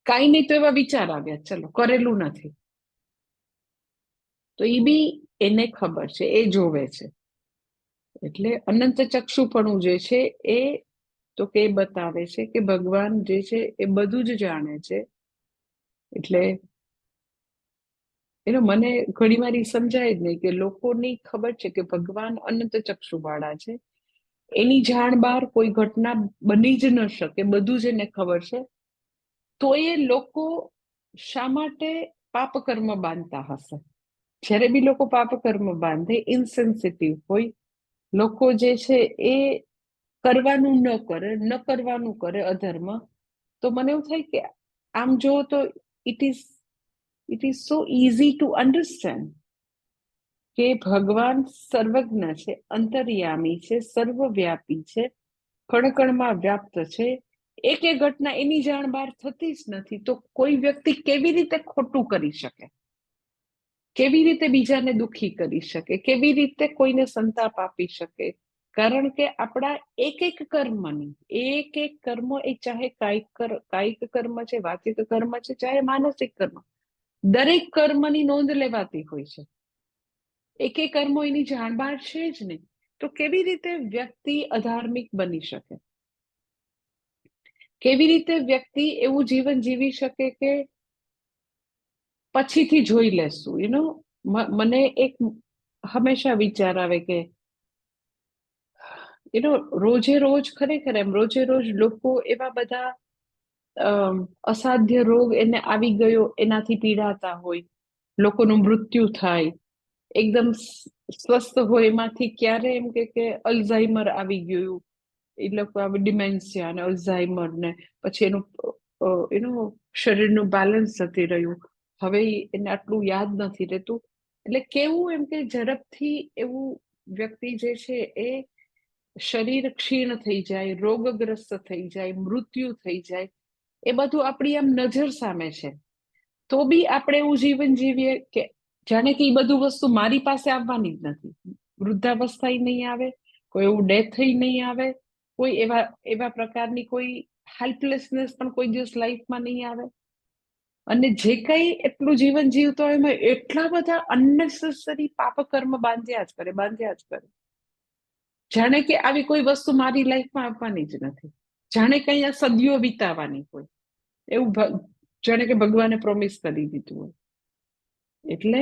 કઈ નહીં તો એવા વિચાર આવ્યા ચલો કરેલું નથી, તો એ બી એને ખબર છે, એ જોવે છે. એટલે અનંત ચક્ષુપણું જે છે એ તો કે બતાવે છે કે ભગવાન જે છે એ બધું જ જાણે છે. એટલે મને ઘણી વાર સમજાય જ નહીં કે લોકોની ખબર છે કે ભગવાન અનંત ચક્ષુવાળા છે, એની જાણ બહાર કોઈ ઘટના બની જ ન શકે, બધું જ એને ખબર છે. તો એ લોકો શા માટે પાપ કર્મ બાંધતા હશે? જ્યારે બી લોકો પાપ કર્મ બાંધે ઇનસેન્સિટિવ હોય, લોકો જે છે એ કરવાનું ન કરે, ન કરવાનું કરે અધર્મ, તો મને એવું થાય કે આમ જો તો it is so easy to understand કે ભગવાન સર્વજ્ઞ છે, અંતર્યામી છે, સર્વવ્યાપી છે, કણકણમાં વ્યાપ્ત છે. એક ઘટના એની જાણ બહાર થતી જ નથી, તો કોઈ વ્યક્તિ કેવી રીતે ખોટું કરી શકે, કેવી રીતે બીજાને દુખી કરી શકે, કેવી રીતે કોઈને સંતાપ આપી શકે? કારણ કે આપણા એક કર્મ એ ચાહે કાયિક કર્મ છે, વાચિક કર્મ છે, ચાહે માનસિક કર્મ, દરેક કર્મની નોંધ લેવાતી હોય છે. એક કર્મો એની જાણ બહાર છે જ નહીં, તો કેવી રીતે વ્યક્તિ અધાર્મિક બની શકે? કેવી રીતે વ્યક્તિ એવું જીવન જીવી શકે કે પછીથી જોઈ લેશું? મને એક હંમેશા વિચાર આવે કે રોજે રોજ ખરેખર એમ રોજે રોજ લોકો એવા બધા અસાધ્ય રોગ એને આવી ગયો એનાથી પીડાતા હોય, લોકોનું મૃત્યુ થાય, એકદમ સ્વસ્થ હોય એમાંથી ક્યારે એમ કે અલ્ઝાઇમર આવી ગયું, એ લોકો ડિમેન્શિયા ને અલ્ઝાઇમર ને પછી એનું શરીરનું બેલેન્સ નથી રહ્યું, હવે એને આટલું યાદ નથી રહેતું. એટલે કેવું એમ કે ઝડપથી એવું વ્યક્તિ જે છે એ શરીર ક્ષીણ થઈ જાય, રોગગ્રસ્ત થઈ જાય, મૃત્યુ થઈ જાય, એ બધું આપણી આમ નજર સામે છે. તો બી આપણે એવું જીવન જીવીએ કે જાણે કે એ બધું વસ્તુ મારી પાસે આવવાની જ નથી. વૃદ્ધાવસ્થા નહીં આવે, કોઈ એવું ડેથ નહીં આવે, કોઈ એવા પ્રકારની કોઈ હેલ્પલેસનેસ પણ કોઈ દિવસ લાઈફમાં નહીં આવે. અને જે કઈ એટલું જીવન જીવતો હોય એમાં એટલા બધા અનનેસેસરી પાપ કર્મ બાંધ્યા જ કરે. જાણે કે આવી કોઈ વસ્તુ મારી લાઈફમાં આવવાની જ નથી, જાણે કે અહીંયા સદીઓ વિતાવાની હોય એવું, જાણે કે ભગવાને પ્રોમિસ કરી દીધું હોય. એટલે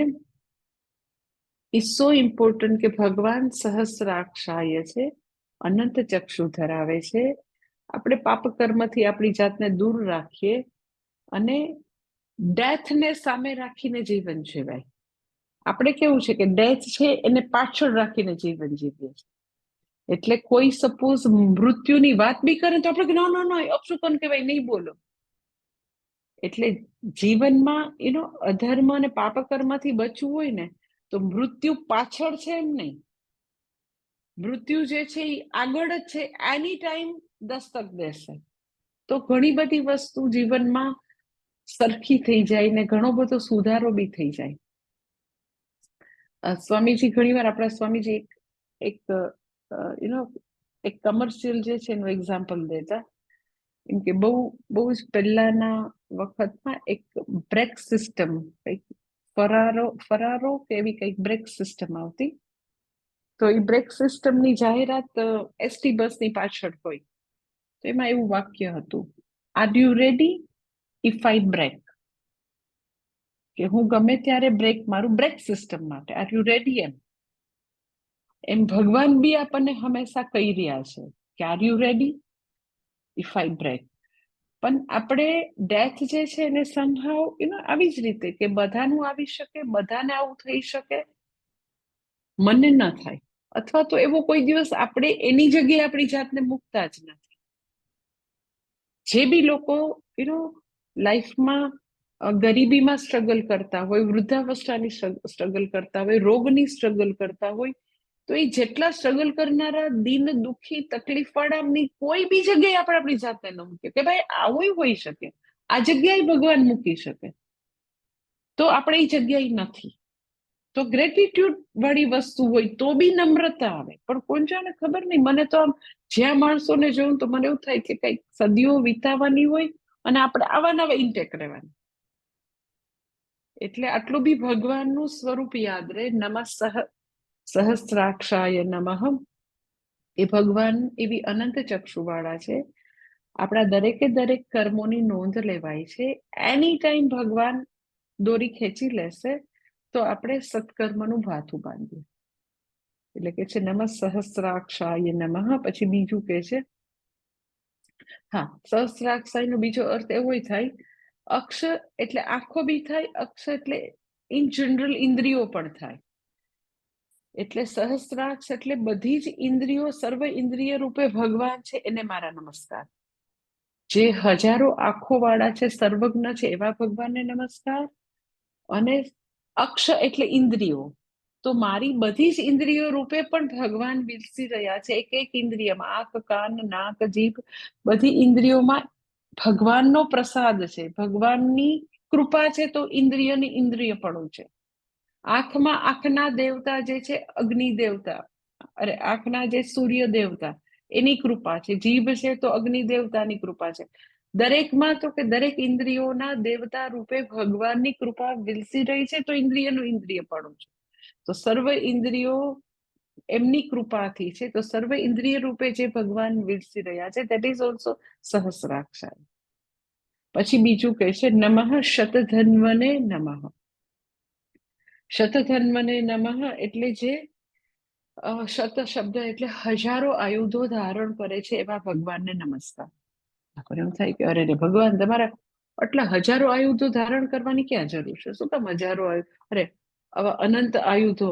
ઇટ્સ સો ઇમ્પોર્ટન્ટ કે ભગવાન સહસ્રાક્ષાય છે, અનંત ચક્ષુ ધરાવે છે. આપણે પાપ કર્મથી આપણી જાતને દૂર રાખીએ અને ડેથને સામે રાખીને જીવન જીવાય. આપણે કેવું છે કે ડેથ છે એને પાછળ રાખીને જીવન જીવીએ છીએ. એટલે કોઈ સપોઝ મૃત્યુની વાત બી કરે તો આપણે નો નો નો અપશુકન કહેવાય, નહીં બોલો. એટલે જીવનમાં અધર્મ અને પાપકર્મથી બચવું હોય ને તો મૃત્યુ પાછળ છે એમ નહીં. મૃત્યુ જે છે એ આગળ જ છે, એની ટાઈમ દસ્તક દેશે. તો ઘણી બધી વસ્તુ જીવનમાં સરખી થઈ જાય ને ઘણો બધો સુધારો બી થઈ જાય. સ્વામીજી ઘણીવાર આપણા સ્વામીજી એક એક કમર્શિયલ જે છે એનું એક્ઝામ્પલ દેતા, એમ કે બહુ બહુ જ પહેલાના વખતમાં એક બ્રેક સિસ્ટમ, કંઈક ફરારો કે એવી કંઈક બ્રેક સિસ્ટમ આવતી. તો એ બ્રેક સિસ્ટમની જાહેરાત એસટી બસની પાછળ હોય. તો એમાં એવું વાક્ય હતું, are you ready if I break? કે હું ગમે ત્યારે બ્રેક મારું, બ્રેક સિસ્ટમ માટે આર યુ રેડી? એમ ભગવાન બી આપણને હંમેશા કહી રહ્યા છે કે are you ready if I break? પણ આપણે ડેથ જે છે એને સમહાવ આવી જ રીતે કે બધાનું આવી શકે, બધાને આવું થઈ શકે, મને ન થાય. અથવા તો એવો કોઈ દિવસ આપણે એની જગ્યાએ આપણી જાતને મૂકતા જ નથી. જે બી લોકો લાઈફમાં ગરીબીમાં સ્ટ્રગલ કરતા હોય, વૃદ્ધાવસ્થાની સ્ટ્રગલ કરતા હોય, રોગની સ્ટ્રગલ કરતા હોય, તો એ જેટલા સ્ટ્રગલ કરનારા દિન દુઃખી તકલીફ વાળાની કોઈ બી જગ્યાએ આપણે આપણી જાતને ન મૂકીએ કે ભાઈ આવું હોઈ શકે, આ જગ્યાએ ભગવાન મૂકી શકે, તો આપણે એ જગ્યાએ નથી. તો ગ્રેટિટ્યુડ વાળી વસ્તુ હોય તો બી નમ્રતા આવે. પણ કોણ જાણે ખબર નહીં, મને તો આમ જ્યાં માણસોને જોઉં તો મને એવું થાય કે કઈક સદીઓ વિતાવાની હોય અને આપણે આવા નવા ઇન્ટેક રહેવાનું. એટલે આટલું બી ભગવાનનું સ્વરૂપ યાદ રહે. નમઃ સહસ્ત્રાક્ષાય નમઃ. એ ભગવાન એવી અનંત ચક્ષુવાળા છે. આપણા દરેકે દરેક કર્મોની નોંધ લેવાય છે. એની ટાઈમ ભગવાન દોરી ખેંચી લેશે તો આપણે સત્કર્મનું ભાથું બાંધીએ. એટલે કે છે નમઃ સહસ્ત્રાક્ષાય નમઃ. પછી બીજું કે છે, હા, સહસ્ત્રાક્ષાય નો બીજો અર્થ એવો થાય, અક્ષ એટલે આંખો બી થાય, અક્ષ એટલે ઇન જનરલ ઇન્દ્રિયો પણ થાય. એટલે સહસ્ત્રાક્ષ એટલે બધી જ ઇન્દ્રિયો, સર્વ ઇન્દ્રિય રૂપે ભગવાન છે, એને મારા નમસ્કાર. જે હજારો આંખો વાળા છે, સર્વજ્ઞ છે, એવા ભગવાનને નમસ્કાર. અને અક્ષ એટલે ઇન્દ્રિયો, તો મારી બધી જ ઇન્દ્રિયો રૂપે પણ ભગવાન વિલસી રહ્યા છે. એક એક ઇન્દ્રિયમાં, આંખ, કાન, નાક, જીભ, બધી ઇન્દ્રિયોમાં ભગવાનનો પ્રસાદ છે, ભગવાનની કૃપા છે. તો ઇન્દ્રિયની ઇન્દ્રિયપણું છે. આંખમાં આંખના દેવતા જે છે અગ્નિ દેવતા, આંખના જે સૂર્ય દેવતા, એની કૃપા છે. જીભ છે તો અગ્નિ દેવતાની કૃપા છે. દરેકમાં તો કે દરેક ઇન્દ્રિયોના દેવતા રૂપે ભગવાનની કૃપા વિલસી રહી છે. તો ઇન્દ્રિયનું ઇન્દ્રિયપણું છે. તો સર્વ ઇન્દ્રિયો એમની કૃપાથી છે. તો સર્વ ઇન્દ્રિય રૂપે જે ભગવાન વિલસી રહ્યા છે, દેટ ઇઝ ઓલ્સો સહસ્રાક્ષાય. પછી બીજું કહે છે, નમઃ શતધન્વને નમઃ. શતધન્વને નમઃ એટલે જે શત શબ્દ એટલે હજારો આયુધો ધારણ કરે છે એવા ભગવાનને નમસ્કાર. એમ થાય કે અરે ભગવાન, તમારા આટલા હજારો આયુધો ધારણ કરવાની ક્યાં જરૂર છે? શું કામ હજારો અરે આવા અનંત આયુધો,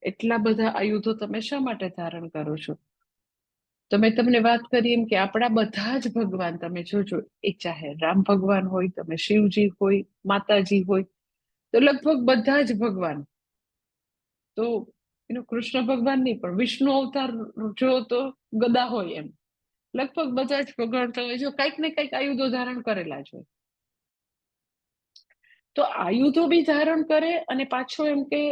એટલા બધા આયુધો તમે શા માટે ધારણ કરો છો? તો મેં તમને વાત કરી એમ કે આપણા બધા જ ભગવાન તમે જોજો, એ ચાહે રામ ભગવાન હોય, તમે શિવજી હોય, માતાજી હોય, તો લગભગ બધા જ ભગવાન, તો કૃષ્ણ ભગવાન નહીં પણ વિષ્ણુ અવતાર જો તો ગદા હોય એમ, લગભગ બધા જ ભગવાન તમે જો કંઈક ને કંઈક આયુધો ધારણ કરેલા જ હોય. તો આયુધો બી ધારણ કરે અને પાછો એમ કે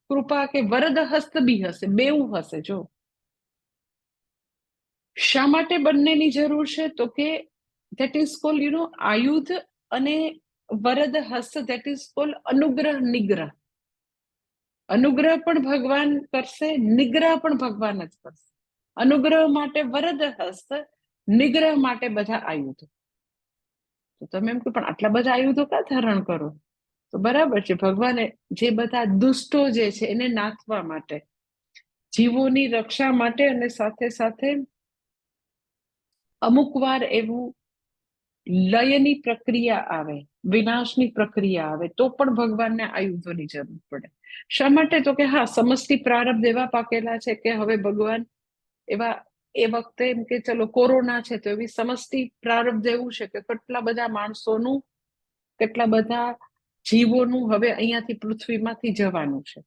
કૃપા કે વરદ હસ્ત બી હશે, બેવું હશે. જો શા માટે બંનેની જરૂર છે? તો કે that is called આયુધ અને વરદ હસ્ત, that is called અનુગ્રહ નિગ્રહ. અનુગ્રહ પણ ભગવાન કરશે, નિગ્રહ પણ ભગવાન જ કરશે. અનુગ્રહ માટે વરદ હસ્ત, નિગ્રહ માટે બધા આયુધો. તો તમે એમ કહો પણ આટલા બધા આયુધો ક્યાં ધારણ કરો? તો બરાબર છે, ભગવાને જે બધા દુષ્ટો જે છે એને નાથવા માટે, જીવોની રક્ષા માટે, અને સાથે સાથે અમુક વાર એવું લયની પ્રક્રિયા આવે, વિનાશની પ્રક્રિયા આવે, તો પણ ભગવાનને આયુધોની જરૂર પડે. શા માટે? તો કે હા, સમષ્ટિ પ્રારબ્ધ એવા પાકેલા છે કે હવે ભગવાન એવા, એ વખતે એમ કે ચલો કોરોના છે તો એવી સમષ્ટિ પ્રારબ્ધ એવું છે કે કેટલા બધા માણસોનું, કેટલા બધા જીવોનું હવે અહીંયાથી પૃથ્વીમાંથી જવાનું છે.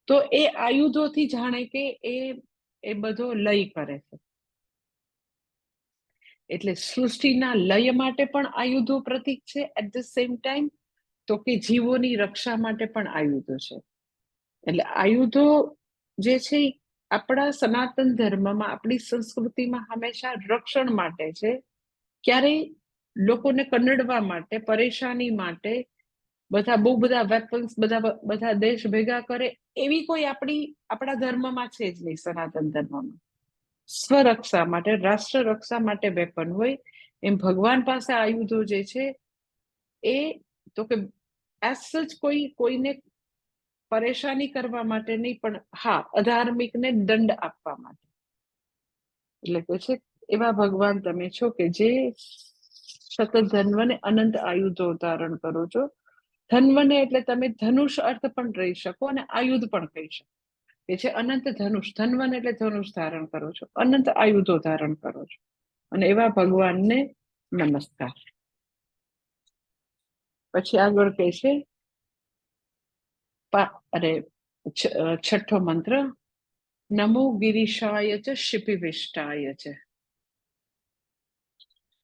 તો એ આયુધોથી જાણે કે એ બધો લય કરે છે. એટલે સૃષ્ટિના લય માટે પણ આયુધો પ્રતીક છે. એટ ધ સેમ ટાઈમ તો કે જીવોની રક્ષા માટે પણ આયુધો છે. એટલે આયુધો જે છે આપણા સનાતન ધર્મમાં, આપણી સંસ્કૃતિમાં હંમેશા રક્ષણ માટે છે. ક્યારેય લોકોને કનડવા માટે, પરેશાની માટે, બધા બહુ બધા વેપન્સ બધા દેશ ભેગા કરે એવી કોઈ આપણા ધર્મમાં છે જ નહીં. સનાતન ધર્મમાં સ્વરક્ષા માટે, રાષ્ટ્ર રક્ષા માટે વેપન હોય, એમ ભગવાન પાસે આયુધો જે છે એ તો કે એઝ સચ કોઈને પરેશાની કરવા માટે નહીં, પણ હા, અધાર્મિકને દંડ આપવા માટે. એટલે કે છે એવા ભગવાન તમે છો કે જે સતત ધન્વને અનંત આયુધો ધારણ કરો છો. ધન્વને એટલે તમે ધનુષ અર્થ પણ રહી શકો અને આયુધ પણ કહી શકો. એ છે અનંત ધનુષ. ધન્વન એટલે ધનુષ ધારણ કરો છો, અનંત આયુધો ધારણ કરો છો, અને એવા ભગવાનને નમસ્કાર. પછી આગળ કહે છે છઠ્ઠો મંત્ર, નમો ગિરીશાય ચ શિપિવિષ્ટાય ચ.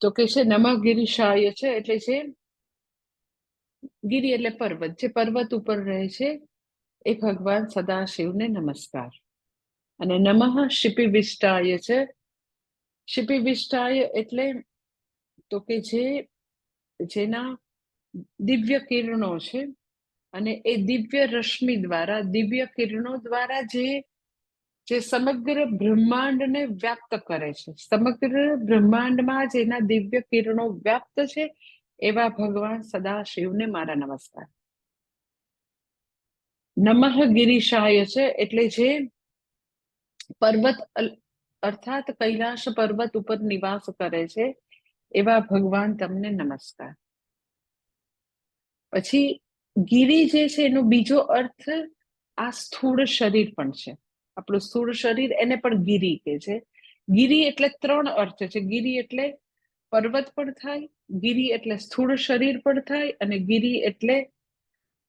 તો કે છે નમઃ ગિરીશાય છે એટલે છે ગિરી એટલે પર્વત, જે પર્વત ઉપર રહે છે એ ભગવાન સદાશિવને નમસ્કાર. અને નમઃ શિપિવિષ્ટાય છે. શિપિવિષ્ટાય એટલે તો કે જેના દિવ્ય કિરણો છે, અને એ દિવ્ય રશ્મિ દ્વારા, દિવ્ય કિરણો દ્વારા જે સમગ્ર બ્રહ્માંડને વ્યાપ્ત કરે છે, સમગ્ર બ્રહ્માંડમાં જેના દિવ્ય કિરણો વ્યાપ્ત છે, એવા ભગવાન સદાશિવને મારા નમસ્કાર. નમઃ ગિરીશાય છે એટલે જે પર્વત અર્થાત કૈલાશ પર્વત ઉપર નિવાસ કરે છે એવા ભગવાન તમને નમસ્કાર. પછી ગિરી જે છે એનો બીજો અર્થ આ સ્થૂળ શરીર પણ છે. આપણું સ્થૂળ શરીર એને પણ ગિરી કે છે. ગિરી એટલે 3 અર્થ છે. ગિરી એટલે પર્વત પણ થાય, ગિરી એટલે સ્થૂળ શરીર પણ થાય, અને ગિરી એટલે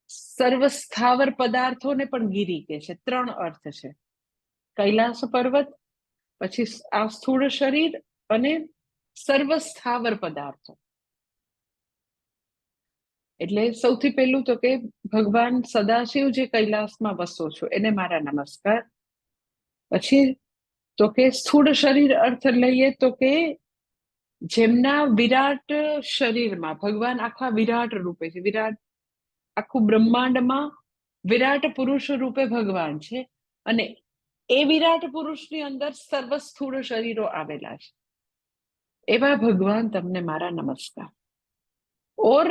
સર્વ સ્થાવર પદાર્થોને પણ ગિરી કે છે. 3 અર્થ છે. કૈલાસ પર્વત, પછી આ સ્થૂળ શરીર, અને સર્વ સ્થાવર પદાર્થો. એટલે સૌથી પહેલું તો કે ભગવાન સદાશિવ જે કૈલાસમાં વસો છો એને મારા નમસ્કાર. પછી તો કે સ્થૂળ શરીર અર્થ લઈએ તો કે જેમના વિરાટ શરીરમાં ભગવાન આખા વિરાટ રૂપે છે. વિરાટ આખું બ્રહ્માંડમાં વિરાટ પુરુષ રૂપે ભગવાન છે, અને એ વિરાટ પુરુષની અંદર સર્વ સ્થૂળ શરીરો આવેલા છે. એવા ભગવાન તમને મારા નમસ્કાર. ઓર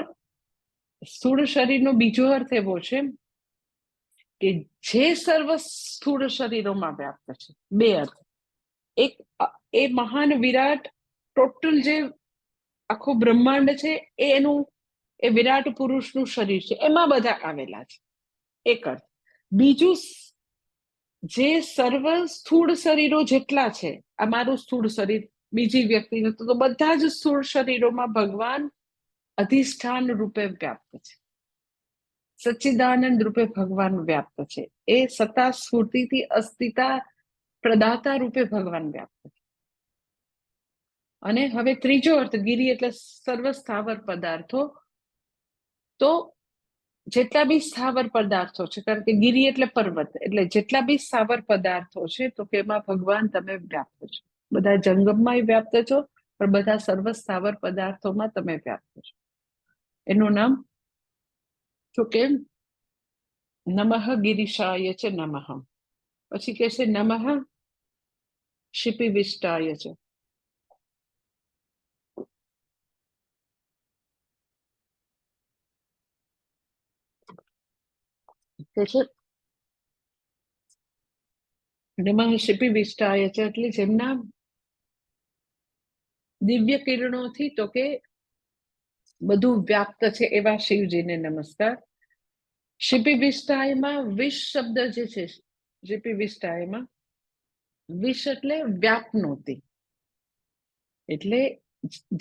સ્થૂળ શરીરનો બીજો અર્થ એવો છે કે જે સર્વ સ્થૂળ શરીરોમાં વ્યાપ્ત છે. 2 અર્થ. એક, એ મહાન વિરાટ ટોટલ જે આખું બ્રહ્માંડ છે એ વિરાટ પુરુષનું શરીર છે, એમાં બધા આવેલા છે. એક અર્થ. બીજું, જે સર્વ સ્થૂળ શરીરો જેટલા છે, આ મારું સ્થૂળ શરીર, બીજી વ્યક્તિનું, તો બધા જ સ્થૂળ શરીરોમાં ભગવાન અધિષ્ઠાન રૂપે વ્યાપ્ત છે, સચ્ચિદાનંદ રૂપે ભગવાન વ્યાપ્ત છે. એ સત્તા સ્ફૂર્તિથી અસ્તિતા પ્રદાતા રૂપે ભગવાન વ્યાપ્ત છે. અને હવે ત્રીજો અર્થ, ગિરી એટલે સર્વ સ્થાવર પદાર્થો. તો જેટલા બી સ્થાવર પદાર્થો છે, કારણ કે ગિરી એટલે પર્વત, એટલે જેટલા બી સ્થાવર પદાર્થો છે તો કે એમાં ભગવાન તમે વ્યાપ્ત છો. બધા જંગમમાં વ્યાપ્ત છો, પણ બધા સર્વ સ્થાવર પદાર્થોમાં તમે વ્યાપ્ત છો. એનું નામ તો કે નમઃ ગિરીશાય છે નમઃ. પછી કે છે નમઃ શિપિવિષ્ટાય છે. કે છે નમઃ શિપિવિષ્ટાય છે એટલે જેમના દિવ્ય કિરણોથી તો કે બધું વ્યાપ્ત છે એવા શિવજીને નમસ્કાર. શિપિવિષ્ટાયમાં વિષ શબ્દ જે છે, શિપિવિષ્ટાયમાં વિષ એટલે વ્યાપનોતી, એટલે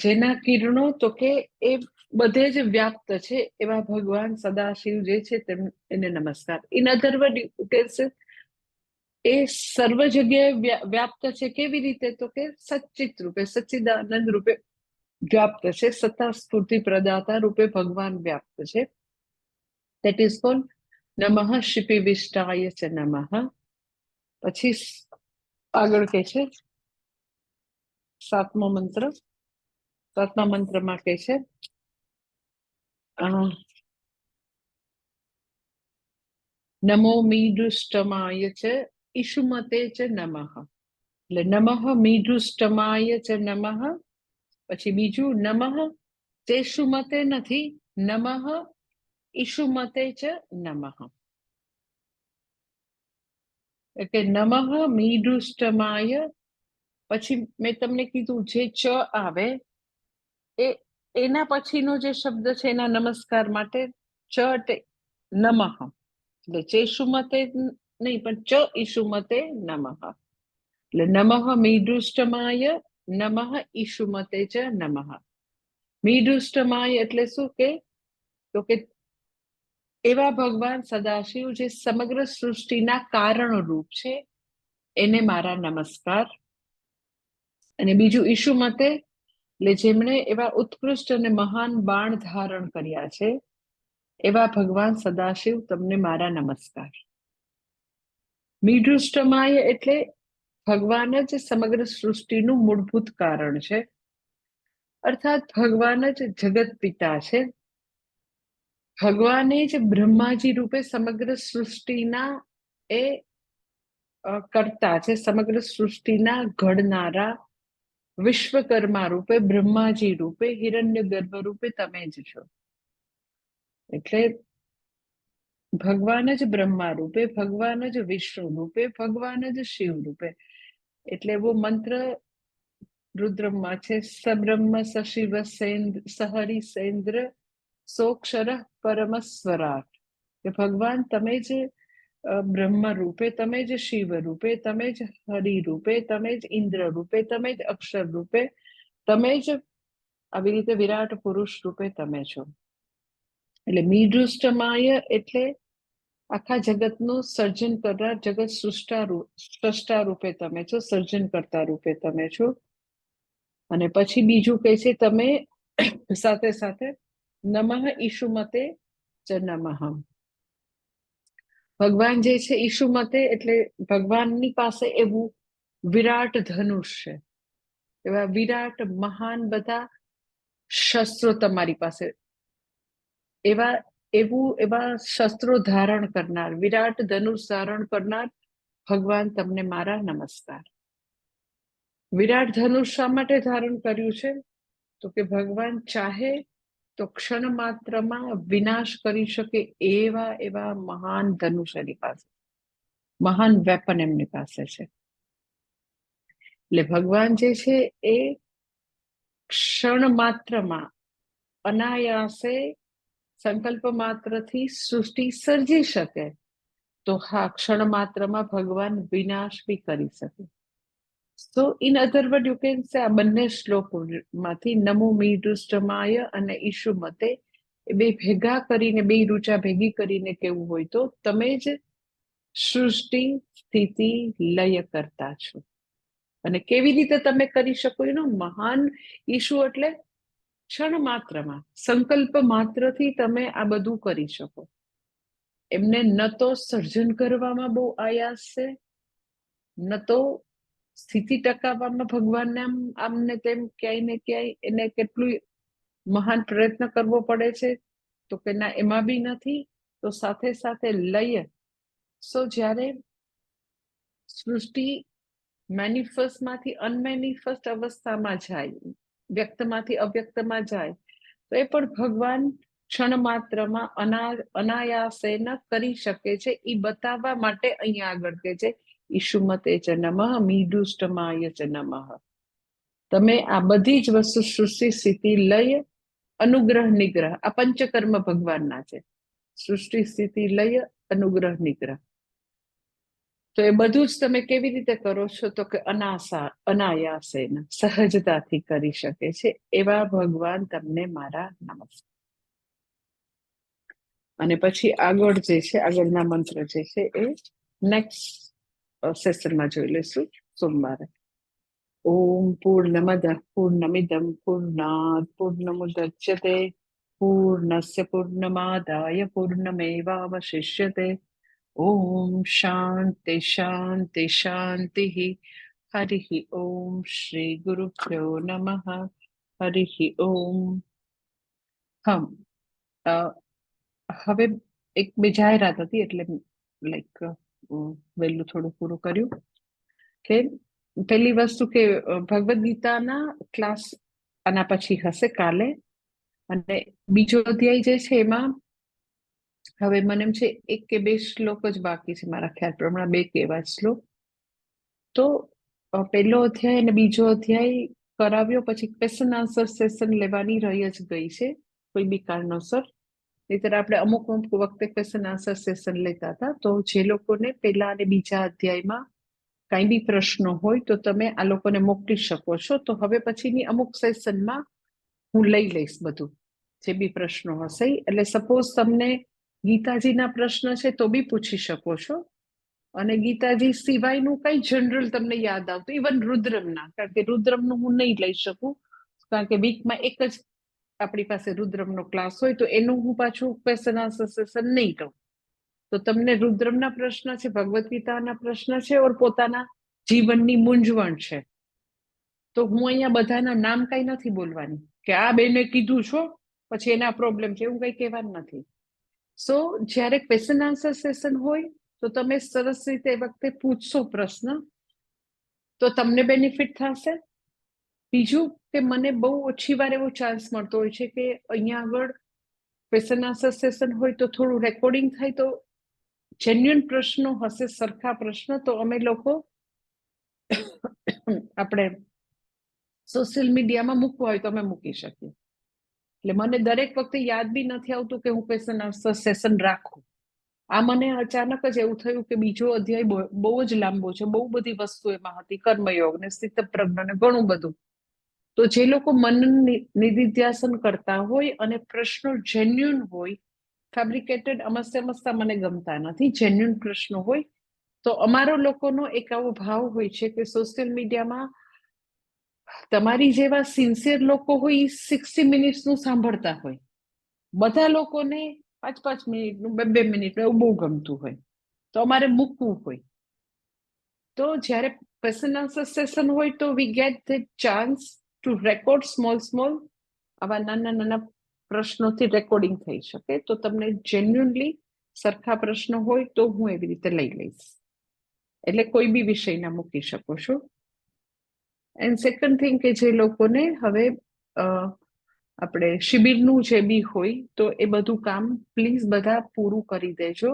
જેના કિરણો તો કે એ બધે જ વ્યાપ્ત છે એવા ભગવાન સદાશિવ જે છે એને નમસ્કાર. In other word you can say a સર્વ જગ્યાએ વ્યાપ્ત છે. કેવી રીતે? તો કે સચ્ચિત રૂપે, સચ્ચિદાનંદ રૂપે વ્યાપ્ત છે. સત્તા સ્ફૂર્તિ પ્રદાતા રૂપે ભગવાન વ્યાપ્ત છે. That is called નમઃ શિપિવિષ્ટાય ચ નમઃ. પછી આગળ કે છે સાતમો મંત્ર. સાતમા મંત્રમાં કે છે નમો મીડુષ્ટમાય ચ ઈશુમતે ચ નમઃ. એટલે નમઃ મીડુષ્ટમાય ચ નમઃ. પછી બીજું નમઃ તેષુમતે નથી, નમઃ ઈશુમતે ચ નમઃ. એટલે નમઃ મીડુષ્ટમાય. પછી મેં તમને કીધું જે ચ આવે એ એના પછીનો જે શબ્દ છે એના નમસ્કાર માટે ચ નમઃ. એટલે ચેશુમતે નહીં, પણ ચ ઈશુમતે નમઃ. એટલે નમઃ મીડુષ્ટમાય, નમઃ ઈશુમતે ચ નમઃ. મીડુષ્ટમાય એટલે શું કે? તો કે એવા ભગવાન સદાશિવ જે સમગ્ર સૃષ્ટિના કારણ રૂપ છે એને મારા નમસ્કાર. અને બીજું ઈશુમતે એટલે જેમણે એવા ઉત્કૃષ્ટ અને મહાન બાણ ધારણ કર્યા છે એવા ભગવાન સદાશિવ તમને મારા નમસ્કાર. મીડુષ્ટમાય એટલે ભગવાન જ સમગ્ર સૃષ્ટિનું મૂળભૂત કારણ છે, અર્થાત ભગવાન જ જગત પિતા છે. ભગવાને જ બ્રહ્માજી રૂપે સમગ્ર સૃષ્ટિના એ કરતા છે, સમગ્ર સૃષ્ટિના ઘડનારા વિશ્વકર્મા રૂપે, બ્રહ્માજી રૂપે, હિરણ્ય ગર્ભ રૂપે તમે જ છો. એટલે ભગવાન જ બ્રહ્મા રૂપે, ભગવાન જ વિષ્ણુ રૂપે, ભગવાન જ શિવ રૂપે. એટલે એવો મંત્ર રુદ્રમાં છે, સબ્રહ્મ સશિવ સહરી સેન્દ્ર સોક્ષર પરમસ્વરાટ. કે ભગવાન તમે જ બ્રહ્મ રૂપે, તમે જ શિવ રૂપે, તમે જ હરિ રૂપે, તમે જ ઇન્દ્ર રૂપે, તમે જ અક્ષર રૂપે, તમે જ આવી રીતે વિરાટ પુરુષ રૂપે તમે છો. એટલે મીડુષ્ટમાય એટલે આખા જગતનું સર્જન કરનાર, જગત સૃષ્ટા રૂપે તમે છો, સર્જન કરતા રૂપે તમે છો. અને પછી બીજું કહે છે તમે સાથે સાથે નમઃ ઈશુમતે ચ નમઃ. ભગવાન જે છે ઈશુમતે એટલે ભગવાનની પાસે એવું વિરાટ ધનુષ છે, એવા વિરાટ મહાન બધા શસ્ત્રો તમારી પાસે, એવા શસ્ત્રો ધારણ કરનાર, વિરાટ ધનુષ ધારણ કરનાર ભગવાન તમને મારા નમસ્કાર. વિરાટ ધનુષ શા માટે ધારણ કર્યું છે? તો કે ભગવાન ચાહે તો ક્ષણ માત્રમાં વિનાશ કરી શકે એવા મહાન ધનુષ એની પાસે, મહાન વેપન એમની પાસે છે. એટલે ભગવાન જે છે એ ક્ષણ માત્રમાં અનાયાસે સંકલ્પ માત્રથી સૃષ્ટિ સર્જી શકે, તો હા, ક્ષણ માત્રમાં ભગવાન વિનાશ બી કરી શકે. So in other words, you can say આ બંને શ્લોકમાંથી નમો મીડુષ્ટમાય અને ઈશુમતે એ બે ભેગા કરીને, બે રૂચા ભેગી કરીને કેવું હોય તો તમે જ સૃષ્ટિ સ્થિતિ લય કરતા છો. અને કેવી રીતે તમે કરી શકો? એનું મહાન ઈશુ એટલે ક્ષણ માત્રમાં, સંકલ્પ માત્રથી તમે આ બધું કરી શકો. એમને ન તો સર્જન કરવામાં બહુ આયાસ છે, ન તો સ્થિતિ ટકાવવામાં ભગવાનને આમને તેમ ક્યાંય ને ક્યાંય એને કેટલું મહાન પ્રયત્ન કરવો પડે છે, તો કે ના, એમાં બી નથી. તો સાથે સાથે લય. સો જ્યારે સૃષ્ટિ મેનિફેસ્ટમાંથી અનમેનિફેસ્ટ અવસ્થામાં જાય, વ્યક્તમાંથી અવ્યક્તમાં જાય, તો એ પણ ભગવાન ક્ષણ માત્રમાં અનાયાસે ન કરી શકે છે. એ બતાવવા માટે અહીંયા આગળ કે છે ઈશુમતે ચ નમઃ મીડુષ્ટમાય ચ નમઃ. તમે આ બધી જ વસ્તુ સૃષ્ટિ સ્થિતિ લય અનુગ્રહ નિગ્રહ આ પંચકર્મ ભગવાનના છે. સૃષ્ટિ સ્થિતિ લય અનુગ્રહ નિગ્રહ. તો એ બધું જ તમે કેવી રીતે કરો છો? તો કે અનાયાસે સહજતાથી કરી શકે છે એવા ભગવાન તમને મારા નમસ્કાર. અને પછી આગળ જે છે, આગળના મંત્ર જે છે એ નેક્સ્ટ સેશનમાં જોઈ લઈશું સોમવારે. ઓમ પૂર્ણમદ પૂર્ણમિદમ પૂર્ણાત પૂર્ણમુદચ્યતે પૂર્ણસ્ય પૂર્ણમાદાય પૂર્ણમેવાવશિષ્યતે. ઓમ શાંતિ શાંતિ શાંતિ. હરિ ઓમ શ્રી ગુરુભ્યો નમઃ. હરિ ઓમ. હવે એક બે જાહેરાત હતી એટલે લાઈક વહેલું થોડું પૂરું કર્યું. કે પહેલી વસ્તુ કે ભગવદ્ ગીતાના ક્લાસ આના પછી હશે કાલે. અને બીજો અધ્યાય જે છે એમાં હવે મને એમ છે એક કે બે શ્લોક જ બાકી છે મારા ખ્યાલ પ્રમાણે, બે કે એવા શ્લોક. તો પહેલો અધ્યાય અને બીજો અધ્યાય કરાવ્યો પછી ક્વેશ્ચન આન્સર સેશન લેવાની રહી જ ગઈ છે કોઈ બી કારણોસર. નહીતર આપણે અમુક અમુક વખતે ક્વેશ્ચન આન્સર સેશન લેતા હતા. તો જે લોકોને પહેલા અને બીજા અધ્યાયમાં કાંઈ બી પ્રશ્નો હોય તો તમે આ લોકોને મોકલી શકો છો. તો હવે પછીની અમુક સેશનમાં હું લઈ લઈશ બધું જે બી પ્રશ્નો હશે. એટલે સપોઝ તમને ગીતાજીના પ્રશ્ન છે તો બી પૂછી શકો છો. અને ગીતાજી સિવાયનું કઈ જનરલ તમને યાદ આવતું, ઇવન રુદ્રમના, કારણ કે રુદ્રમનું હું નહીં લઈ શકું કારણ કે વીકમાં એક જ આપણી પાસે રુદ્રમનો ક્લાસ હોય તો એનું હું પાછું ક્વેશ્ચન આન્સર સેશન નહીં કહું. તો તમને રુદ્રમના પ્રશ્ન છે, ભગવદ્ ગીતાના પ્રશ્ન છે, ઓર પોતાના જીવનની મૂંઝવણ છે, તો હું અહીંયા બધાના નામ કઈ નથી બોલવાની કે આ બેને કીધું છો પછી એના પ્રોબ્લેમ છે, એવું કઈ કહેવાનું નથી. સો જ્યારે ક્વેશ્ચન આન્સર સેશન હોય તો તમે સરસ રીતે એ વખતે પૂછશો પ્રશ્ન તો તમને બેનિફિટ થશે. બીજું કે મને બહુ ઓછી વાર એવો ચાન્સ મળતો હોય છે કે અહીંયા આગળ ક્વેશ્ચન આન્સર સેશન હોય તો થોડું રેકોર્ડિંગ થાય તો જેન્યુઅન પ્રશ્નો હશે, સરખા પ્રશ્ન, તો અમે લોકો આપણે સોશિયલ મીડિયામાં મૂકવા હોય તો અમે મૂકી શકીએ. એટલે મને દરેક વખતે યાદ બી નથી આવતું કે હું ક્વેશ્ચન આન્સર સેશન રાખું. આ મને અચાનક જ એવું થયું કે બીજો અધ્યાય બહુ જ લાંબો છે, બહુ બધી વસ્તુ એમાં હતી, કર્મયોગ ને સ્થિત પ્રજ્ઞ ને ઘણું બધું. તો જે લોકો મન નિધિધ્યાસન કરતા હોય અને પ્રશ્નો જેન્યુઅન હોય, ફેબ્રિકેટેડ અમસ્તા મને ગમતા નથી, જેન્યુઅન પ્રશ્નો હોય, તો અમારો લોકોનો એક આવો ભાવ હોય છે કે સોશિયલ મીડિયામાં તમારી જેવા સિન્સિયર લોકો હોય એ 60 મિનિટ્સનું સાંભળતા હોય, બધા લોકોને 5-5 મિનિટનું, 2-2 મિનિટનું એવું બહુ ગમતું હોય, તો અમારે મૂકવું હોય. તો જ્યારે ક્વેશ્ચન આન્સર સેશન હોય તો we get the chance two record small આવા નાના નાના પ્રશ્નોથી રેકોર્ડિંગ થઈ શકે. તો તમને જેન્યુઅનલી સરખા પ્રશ્નો હોય તો હું એવી રીતે લઈ લઈશ. એટલે કોઈ બી વિષયના મૂકી શકો છો. એન્ડ સેકન્ડ થિંગ કે જે લોકોને હવે આપણે શિબિરનું જે બી હોય તો એ બધું કામ પ્લીઝ બધા પૂરું કરી દેજો.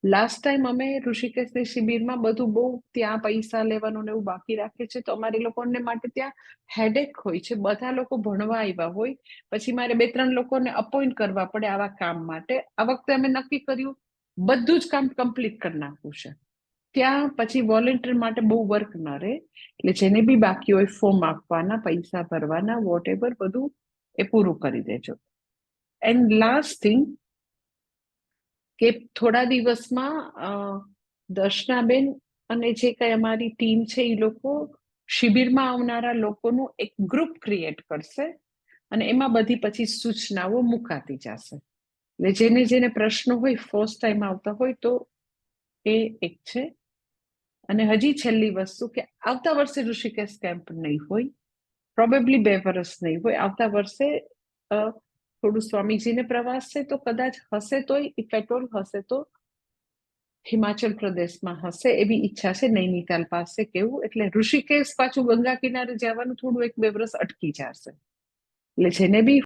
લાસ્ટ ટાઈમ અમે ઋષિકેશની શિબિરમાં બધું બહુ ત્યાં પૈસા લેવાનું ને એવું બાકી રાખે છે, તો અમારે લોકોને માટે ત્યાં હેડેક હોય છે. બધા લોકો ભણવા આવ્યા હોય, પછી મારે 2-3 લોકોને અપોઇન્ટ કરવા પડે આવા કામ માટે. આ વખતે અમે નક્કી કર્યું બધું જ કામ કમ્પ્લીટ કરી નાખવું છે. ત્યાં પછી વોલેન્ટિયર માટે બહુ વર્ક ન રહે. એટલે જેને બી બાકી હોય ફોર્મ આપવાના, પૈસા ભરવાના, વોટ એવર, બધું એ પૂરું કરી દેજો. એન્ડ લાસ્ટ થિંગ કે થોડા દિવસમાં દર્શનાબેન અને જે કઈ અમારી ટીમ છે એ લોકો શિબિરમાં આવનારા લોકોનું એક ગ્રુપ ક્રિએટ કરશે અને એમાં બધી પછી સૂચનાઓ મુકાતી જશે. એટલે જેને જેને પ્રશ્નો હોય, ફર્સ્ટ ટાઈમ આવતા હોય, તો એ એક છે. અને હજી છેલ્લી વસ્તુ કે આવતા વર્ષે ઋષિકેશ કેમ્પ નહીં હોય, પ્રોબેબલી 2 વર્ષ નહીં હોય. આવતા વર્ષે થોડું સ્વામીજીને પ્રવાસ છે તો કદાચ હશે તોય, ઇફ એટ ઓલ હશે તો હિમાચલ પ્રદેશમાં હશે એવી ઈચ્છા છે, નૈનીતાલ પાસે કેવું. એટલે ઋષિકેશ પાછું ગંગા કિનારે જવાનું થોડું 1-2 વર્ષ અટકી જશે. એટલે જેને બી